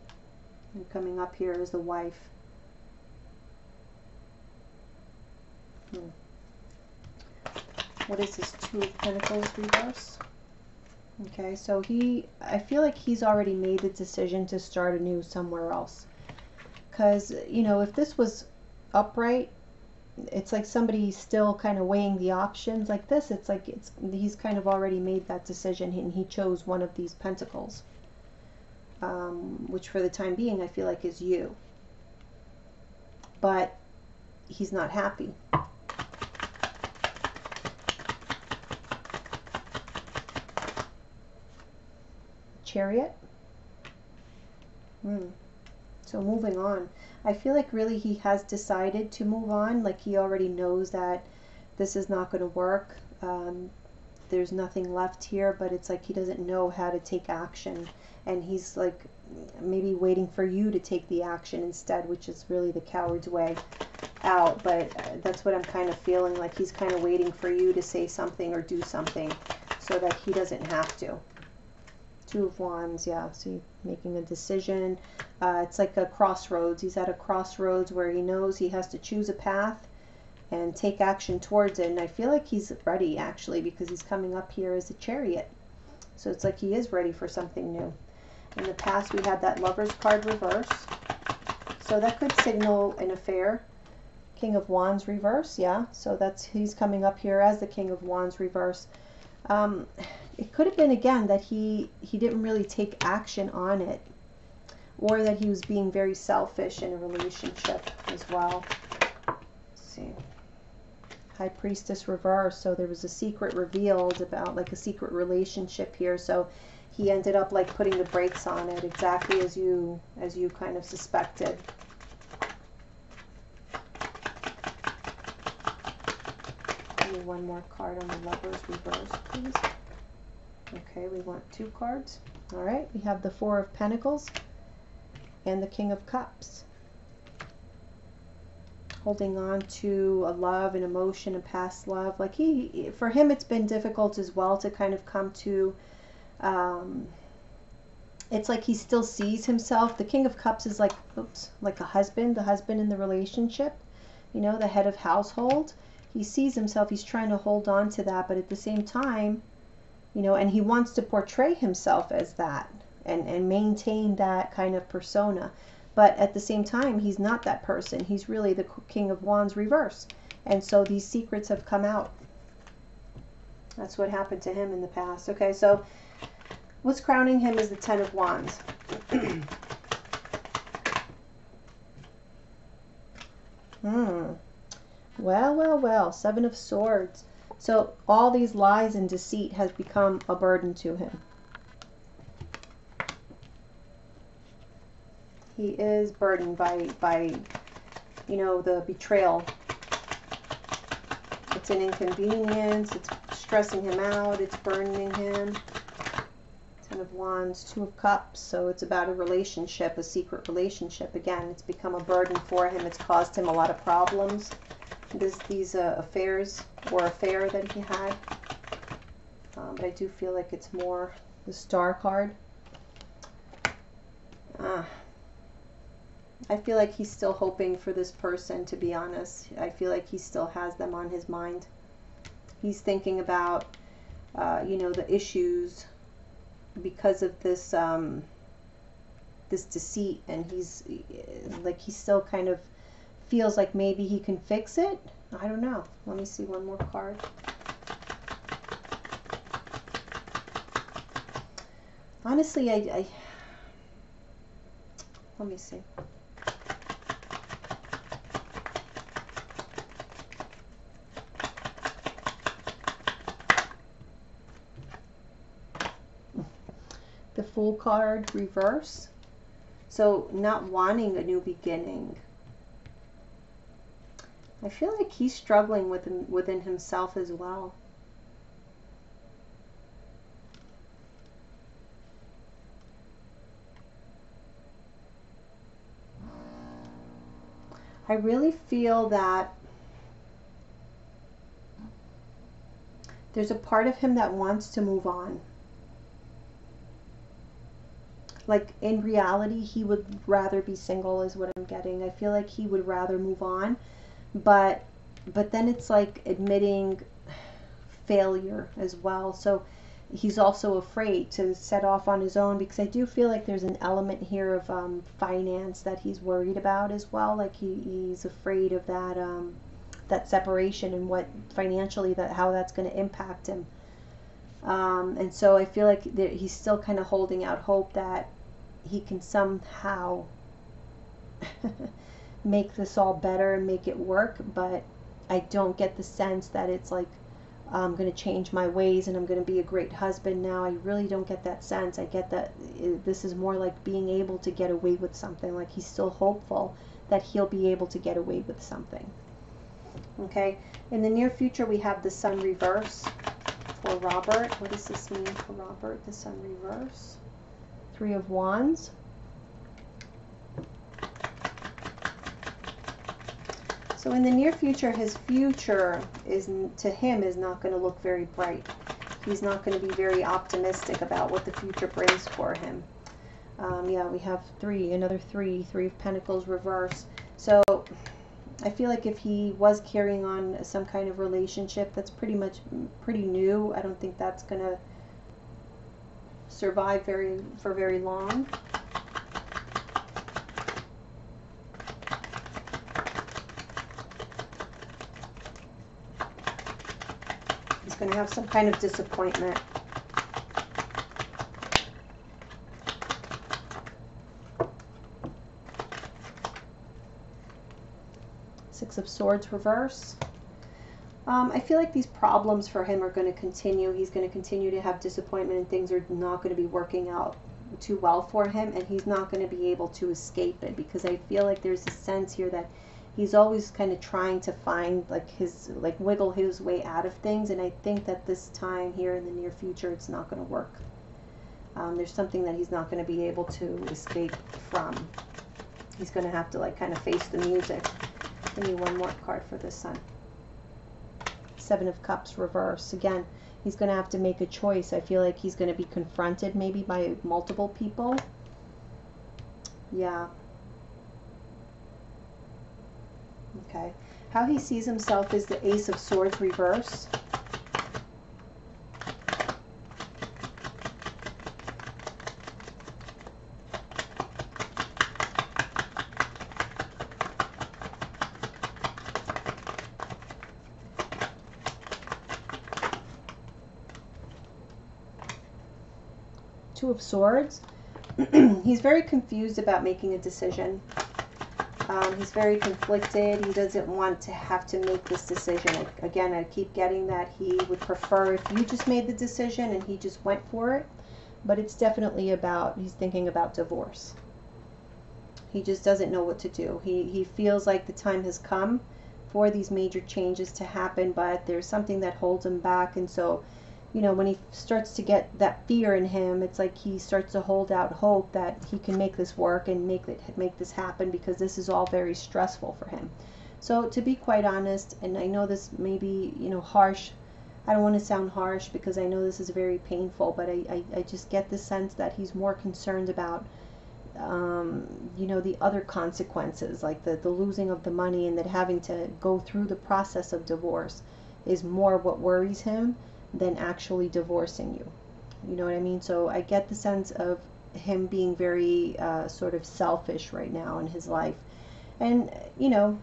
And coming up here as the wife. What is this? Two of Pentacles reverse? Okay, so I feel like he's already made the decision to start anew somewhere else. Because, you know, if this was upright, it's like somebody still kind of weighing the options. Like this, it's like he's kind of already made that decision, and he chose one of these pentacles, which for the time being I feel like is you. But he's not happy. Chariot. So moving on. I feel like really he has decided to move on. Like he already knows that this is not going to work. There's nothing left here, but it's like he doesn't know how to take action. And he's like maybe waiting for you to take the action instead, which is really the coward's way out. But that's what I'm kind of feeling, like he's kind of waiting for you to say something or do something so that he doesn't have to. Two of Wands, yeah, so you're making a decision. It's like a crossroads. He's at a crossroads where he knows he has to choose a path and take action towards it. And I feel like he's ready, actually, because he's coming up here as a Chariot. So it's like he is ready for something new. In the past, we had that Lover's card reverse. So that could signal an affair. King of Wands reverse, yeah. So he's coming up here as the King of Wands reverse. It could have been, again, that he didn't really take action on it, or that he was being very selfish in a relationship as well. Let's see. High Priestess reverse. So there was a secret revealed about like a secret relationship here. So he ended up like putting the brakes on it, exactly as you kind of suspected. Give me one more card on the Lover's reverse, please. Okay, we want two cards. All right, we have the Four of Pentacles and the King of Cups. Holding on to a love, an emotion, a past love. Like for him, it's been difficult as well to kind of come to, it's like he still sees himself. The King of Cups is like, like a husband, the husband in the relationship, you know, the head of household. He sees himself, he's trying to hold on to that, but at the same time, you know, and he wants to portray himself as that and maintain that kind of persona. But at the same time, he's not that person. He's really the King of Wands reverse. And so these secrets have come out. That's what happened to him in the past. Okay, so what's crowning him is the Ten of Wands. Well, well, well. Seven of Swords. So all these lies and deceit has become a burden to him. He is burdened by you know, the betrayal. It's an inconvenience. It's stressing him out. It's burdening him. Ten of Wands, Two of Cups. So it's about a relationship, a secret relationship. Again, it's become a burden for him. It's caused him a lot of problems. These affairs or affair that he had. But I do feel like it's more the Star card. I feel like he's still hoping for this person, to be honest. I feel like he still has them on his mind. He's thinking about, you know, the issues because of this, this deceit, and he's like, he still kind of feels like maybe he can fix it. I don't know. Let me see one more card. Honestly, let me see. The Fool card, reverse. So not wanting a new beginning. I feel like he's struggling within himself as well. I really feel that there's a part of him that wants to move on. Like, in reality, he would rather be single is what I'm getting. I feel like he would rather move on. But then it's like admitting failure as well. So he's also afraid to set off on his own, because I do feel like there's an element here of finance that he's worried about as well. Like he's afraid of that that separation and what financially, how that's going to impact him. And so I feel like he's still kind of holding out hope that he can somehow make this all better and make it work. But I don't get the sense that it's like, I'm going to change my ways and I'm going to be a great husband now. I really don't get that sense. I get that this is more like being able to get away with something. Like he's still hopeful that he'll be able to get away with something. Okay, in the near future we have the Sun reverse for Robert. What does this mean for Robert, the Sun reverse? Three of Wands. So in the near future, his future to him is not going to look very bright. He's not going to be very optimistic about what the future brings for him. Yeah, we have another three of Pentacles reverse. So I feel like if he was carrying on some kind of relationship that's pretty new, I don't think that's going to survive for very long. He's going to have some kind of disappointment. Six of Swords reverse. I feel like these problems for him are going to continue. He's going to continue to have disappointment, and things are not going to be working out too well for him, and he's not going to be able to escape it, because I feel like there's a sense here that he's always kind of trying to find wiggle his way out of things, and I think that this time here in the near future it's not going to work. There's something that he's not going to be able to escape from. He's going to have to kind of face the music. Give me one more card for the Sun. Seven of Cups reverse. Again, he's going to have to make a choice. I feel like he's going to be confronted maybe by multiple people. Yeah. Okay. How he sees himself is the Ace of Swords reverse. Two of Swords. He's very confused about making a decision. He's very conflicted. He doesn't want to have to make this decision. Again, I keep getting that he would prefer if you just made the decision and he just went for it. But it's definitely about, he's thinking about divorce. He just doesn't know what to do. He feels like the time has come for these major changes to happen, but there's something that holds him back. And so, you know, when he starts to get that fear in him, it's like he starts to hold out hope that he can make this work and make this happen, because this is all very stressful for him. So to be quite honest, and I know this may be, you know, harsh, I don't want to sound harsh because I know this is very painful, but I just get the sense that he's more concerned about you know, the other consequences, like the losing of the money, and that having to go through the process of divorce is more what worries him than actually divorcing you. You know what I mean? So I get the sense of him being very sort of selfish right now in his life. And, you know,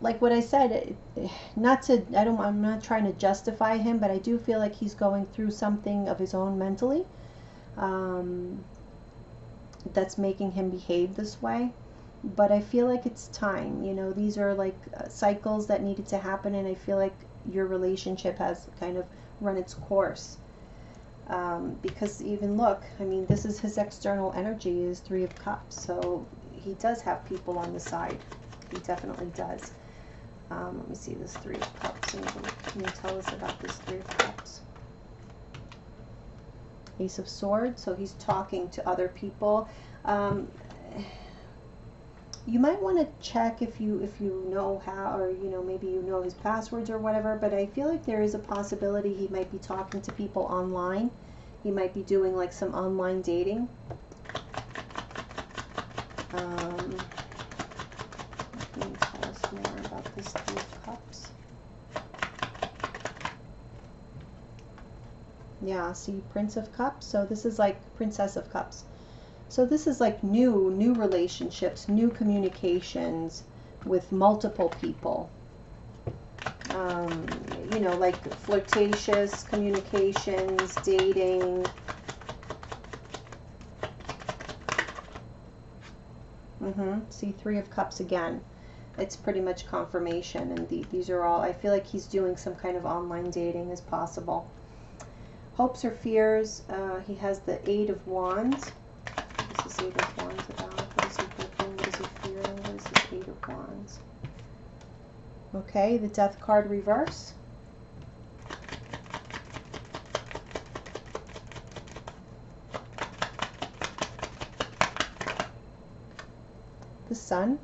like what I said, I'm not trying to justify him, but I do feel like he's going through something of his own mentally. That's making him behave this way. But I feel like it's time. You know, these are like cycles that needed to happen, and I feel like your relationship has kind of run its course. Because even look, I mean, this is his external energy, is Three of Cups. So he does have people on the side. He definitely does. Let me see this Three of Cups. Can you tell us about this Three of Cups? Ace of Swords, so he's talking to other people. You might want to check if you know how, or you know, maybe you know his passwords or whatever, but I feel like there is a possibility he might be talking to people online. He might be doing like some online dating. Can you tell us more about this Three of Cups? Yeah, see, Prince of Cups. So this is like Princess of Cups. So this is like new relationships, new communications with multiple people. You know, like flirtatious communications, dating. See, Three of Cups again. It's pretty much confirmation, and these are all, I feel like he's doing some kind of online dating as possible. Hopes or fears, he has the Eight of Wands. What is this Eight of Wands about? What is he hoping? What is he fearing? What is this Eight of Wands? Okay, the Death card reverse. The Sun.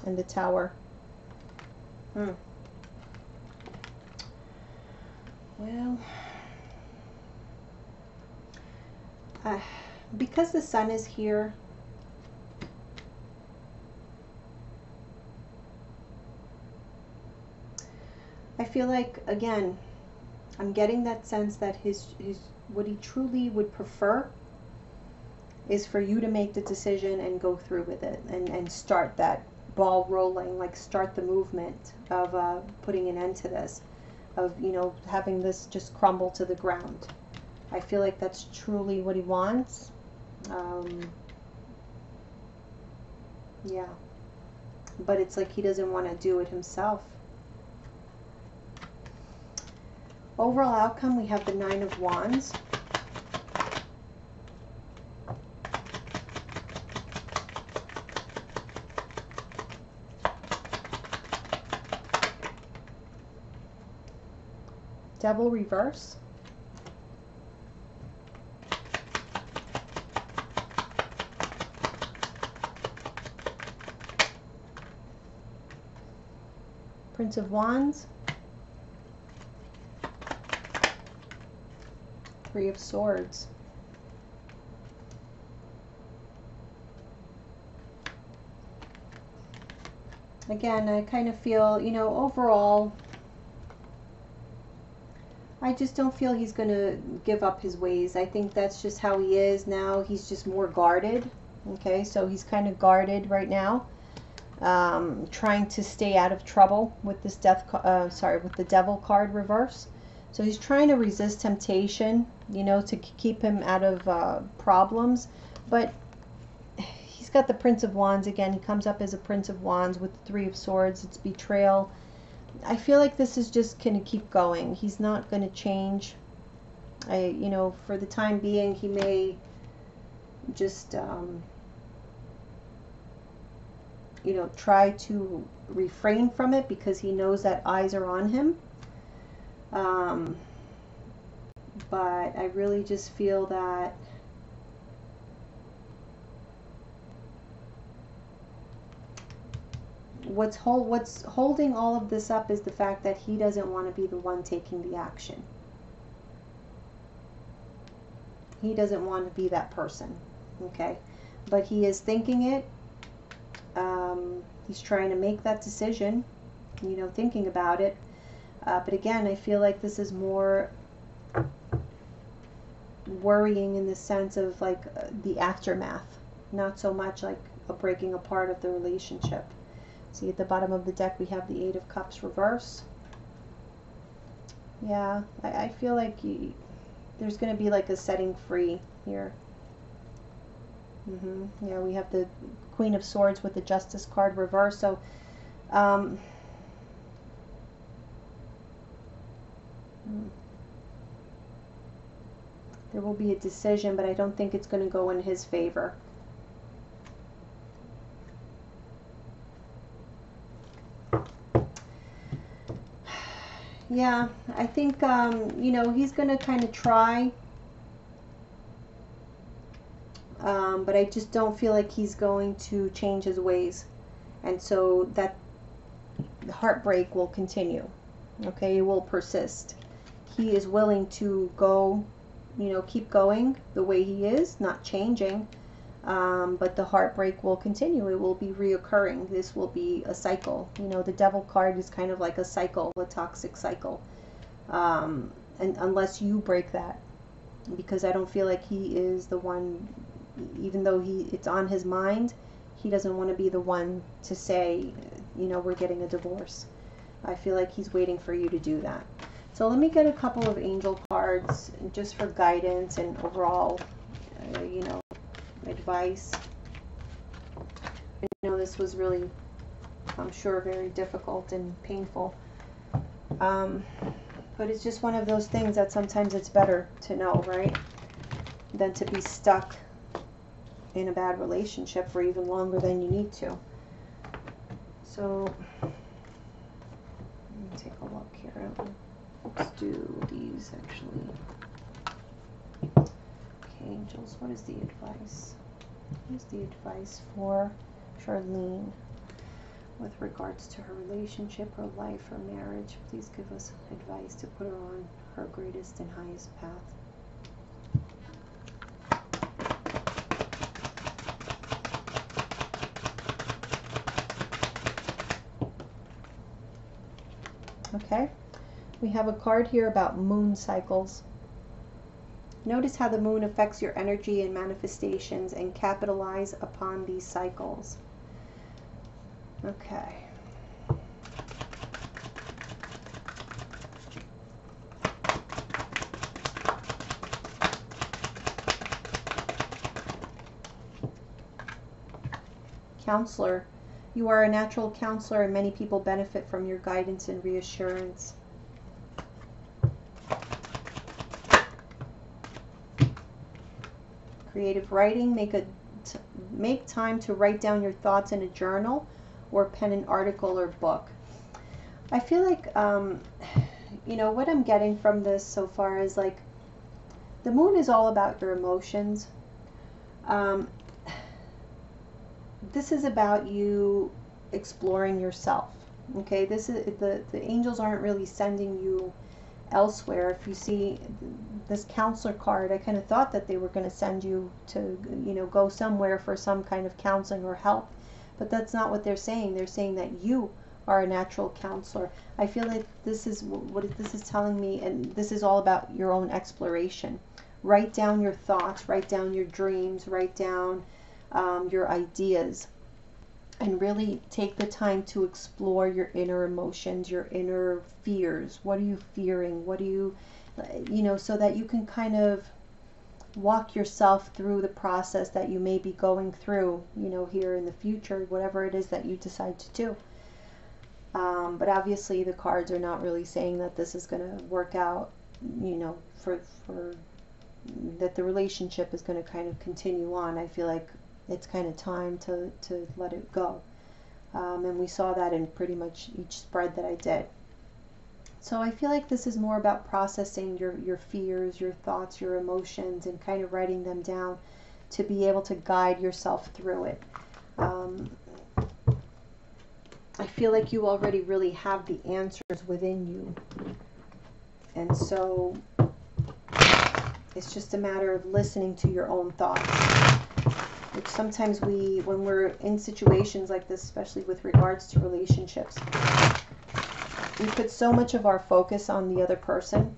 And the Tower. Well, because the Sun is here, I feel like, again, I'm getting that sense that his what he truly would prefer is for you to make the decision and go through with it, and start that ball rolling, like start the movement of putting an end to this, of, you know, having this just crumble to the ground. I feel like that's truly what he wants. Yeah, but it's like he doesn't want to do it himself. Overall outcome, we have the Nine of Wands. Devil reverse. Prince of Wands. Three of Swords. Again, I kind of feel, you know, overall, I just don't feel he's going to give up his ways. I think that's just how he is now. He's just more guarded. Okay, so he's kind of guarded right now. trying to stay out of trouble with this with the devil card reverse. So he's trying to resist temptation, you know, to keep him out of problems. But he's got the Prince of Wands again. He comes up as a Prince of Wands with the Three of Swords. It's betrayal. I feel like this is just going to keep going. He's not going to change. You know, for the time being, he may just, you know, try to refrain from it because he knows that eyes are on him. But I really just feel that what's holding all of this up is the fact that he doesn't want to be the one taking the action. He doesn't want to be that person, okay? But he is thinking it. He's trying to make that decision, you know, thinking about it. But again, I feel like this is more worrying in the sense of like the aftermath, not so much like a breaking apart of the relationship. See, at the bottom of the deck, we have the Eight of Cups reverse. Yeah, I feel like there's going to be like a setting free here. Yeah, we have the Queen of Swords with the Justice card reverse. So, there will be a decision, but I don't think it's going to go in his favor. Yeah, I think, you know, he's going to kind of try. But I just don't feel like he's going to change his ways. And so that heartbreak will continue. Okay, it will persist. He is willing to go, you know, keep going the way he is, not changing. But the heartbreak will continue. It will be reoccurring. This will be a cycle. You know, the Devil card is kind of like a cycle, a toxic cycle. And unless you break that, because I don't feel like he is the one, even though it's on his mind, he doesn't want to be the one to say, you know, we're getting a divorce. I feel like he's waiting for you to do that. So let me get a couple of angel cards just for guidance and overall, you know, advice. I know this was really, I'm sure, very difficult and painful. But it's just one of those things that sometimes it's better to know, right? Than to be stuck in a bad relationship for even longer than you need to. So, let me take a look here. Let's do these actually. Okay, angels, what is the advice? What is the advice for Sharlene with regards to her relationship, her life, her marriage? Please give us advice to put her on her greatest and highest path. Okay, we have a card here about moon cycles. Notice how the moon affects your energy and manifestations and capitalize upon these cycles. Okay. Counselor. You are a natural counselor and many people benefit from your guidance and reassurance. Creative writing. Make time to write down your thoughts in a journal or pen an article or book. I feel like, you know, what I'm getting from this so far is like the moon is all about your emotions. This is about you exploring yourself. Okay, this is the angels aren't really sending you elsewhere. If you see this counselor card, I kind of thought that they were going to send you to, you know, go somewhere for some kind of counseling or help, but that's not what they're saying. They're saying that you are a natural counselor. I feel like this is what this is telling me, and this is all about your own exploration. Write down your thoughts, write down your dreams, write down your ideas. and really take the time to explore your inner emotions, your inner fears. What are you fearing? What do you, so that you can kind of walk yourself through the process that you may be going through, here in the future, whatever it is that you decide to do. But obviously the cards are not really saying that this is going to work out, for that the relationship is going to kind of continue on. I feel like it's kind of time to let it go. And we saw that in pretty much each spread that I did. So I feel like this is more about processing your fears, your thoughts, your emotions, and kind of writing them down to be able to guide yourself through it. I feel like you already really have the answers within you. And so it's just a matter of listening to your own thoughts. Which sometimes when we're in situations like this, especially with regards to relationships, we put so much of our focus on the other person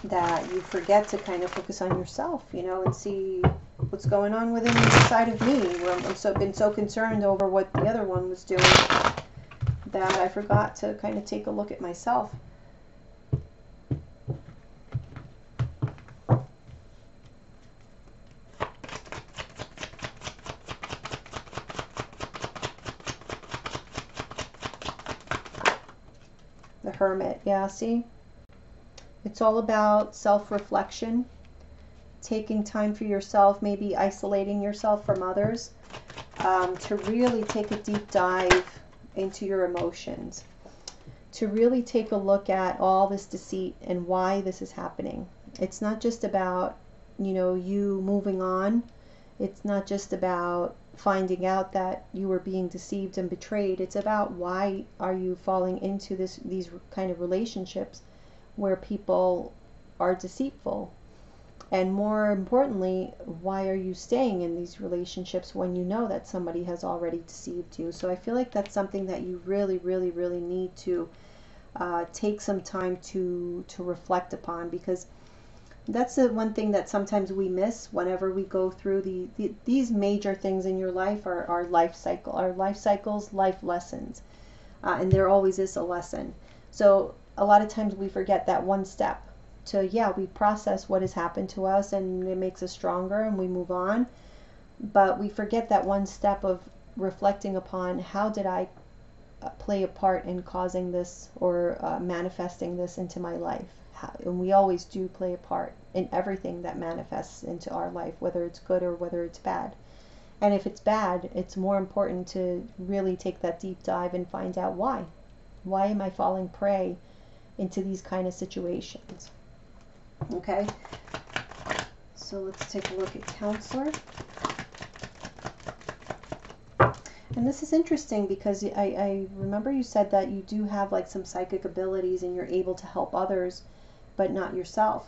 that you forget to kind of focus on yourself, and see what's going on within inside of me. Where I've been so concerned over what the other one was doing that I forgot to kind of take a look at myself. The Hermit, yeah, see? It's all about self-reflection, taking time for yourself, maybe isolating yourself from others, to really take a deep dive into your emotions, to really take a look at all this deceit and why this is happening. It's not just about, you moving on. It's not just about finding out that you were being deceived and betrayed. It's about why are you falling into these kind of relationships where people are deceitful, and more importantly, why are you staying in these relationships when you know that somebody has already deceived you? So I feel like that's something that you really, really, really need to take some time to reflect upon, because that's the one thing that sometimes we miss whenever we go through these major things in your life, are our life cycles, life lessons, and there always is a lesson. So a lot of times we forget that one step. We process what has happened to us, and it makes us stronger, and we move on. But we forget that one step of reflecting upon, how did I play a part in causing this, or manifesting this into my life? And we always do play a part in everything that manifests into our life, whether it's good or whether it's bad. And if it's bad, it's more important to really take that deep dive and find out why. Why am I falling prey into these kind of situations? Okay, so let's take a look at Counselor. And this is interesting because I remember you said that you do have like some psychic abilities and you're able to help others, but not yourself.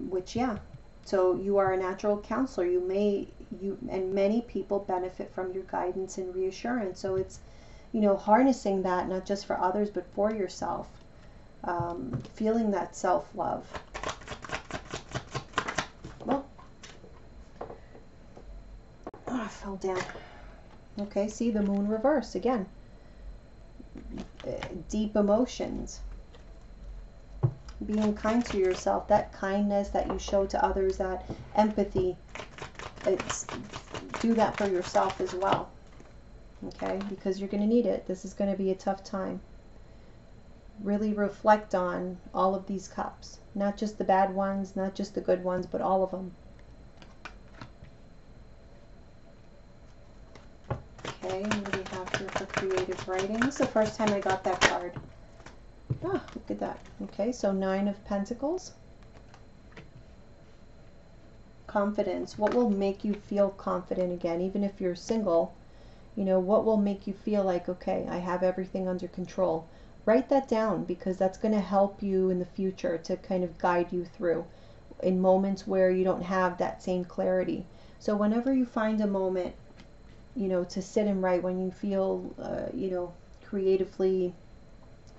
Which, yeah, so you are a natural counselor. And many people benefit from your guidance and reassurance. So it's, harnessing that not just for others, but for yourself. Feeling that self-love. Well, I fell down. Okay, see the Moon reverse again. Deep emotions. Being kind to yourself, that kindness that you show to others, that empathy, do that for yourself as well. Okay, because you're going to need it. This is going to be a tough time. Really reflect on all of these cups, not just the bad ones, not just the good ones, but all of them. Okay, what do we have here for creative writing? This is the first time I got that card. Ah, look at that. Okay, so 9 of Pentacles. Confidence. What will make you feel confident again, even if you're single? What will make you feel like, okay, I have everything under control? Write that down, because that's going to help you in the future to kind of guide you through in moments where you don't have that same clarity. So whenever you find a moment, to sit and write, when you feel, creatively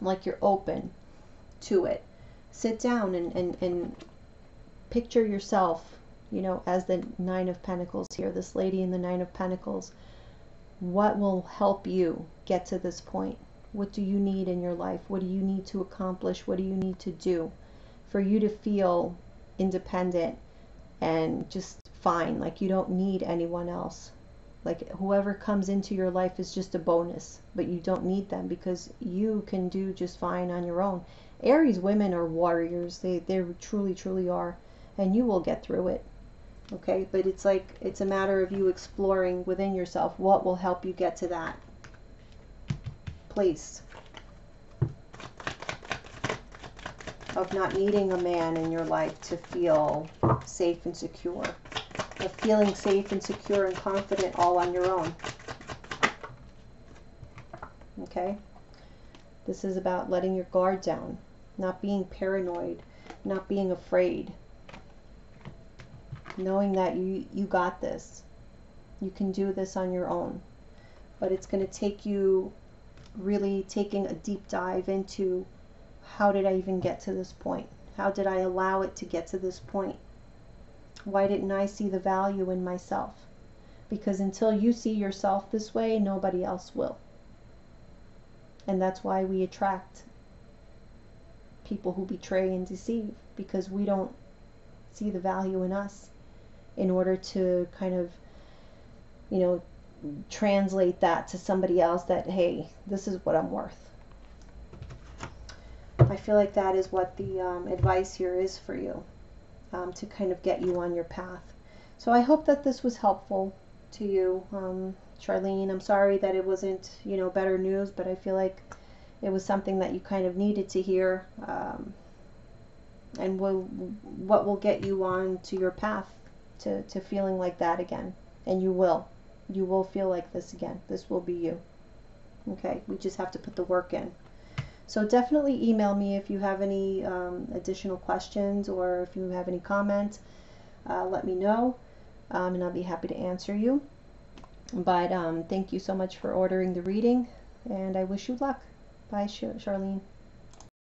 like you're open to it, sit down and picture yourself, as the 9 of Pentacles here, this lady in the 9 of Pentacles, What will help you get to this point? What do you need in your life? What do you need to accomplish? What do you need to do for you to feel independent and just fine, like you don't need anyone else? Like whoever comes into your life is just a bonus, but you don't need them because you can do just fine on your own. Aries women are warriors. They truly, truly are. And you will get through it. Okay, but it's like, it's a matter of you exploring within yourself what will help you get to that place of not needing a man in your life to feel safe and secure, of feeling safe and secure and confident all on your own. Okay, this is about letting your guard down, not being paranoid, not being afraid, knowing that you got this. You can do this on your own. But it's going to take you really taking a deep dive into, how did I even get to this point? How did I allow it to get to this point? Why didn't I see the value in myself? Because until you see yourself this way, nobody else will. And that's why we attract people who betray and deceive, because we don't see the value in us, in order to kind of, you know, translate that to somebody else that, hey, this is what I'm worth. I feel like that is what the advice here is for you, to kind of get you on your path. So I hope that this was helpful to you, Sharlene. I'm sorry that it wasn't, you know, better news, but I feel like it was something that you kind of needed to hear, and what will get you on to your path to feeling like that again. And you will feel like this again. This will be you. Okay, we just have to put the work in. So definitely email me if you have any additional questions, or if you have any comments. Let me know, and I'll be happy to answer you. But thank you so much for ordering the reading, and I wish you luck. Bye, Sharlene.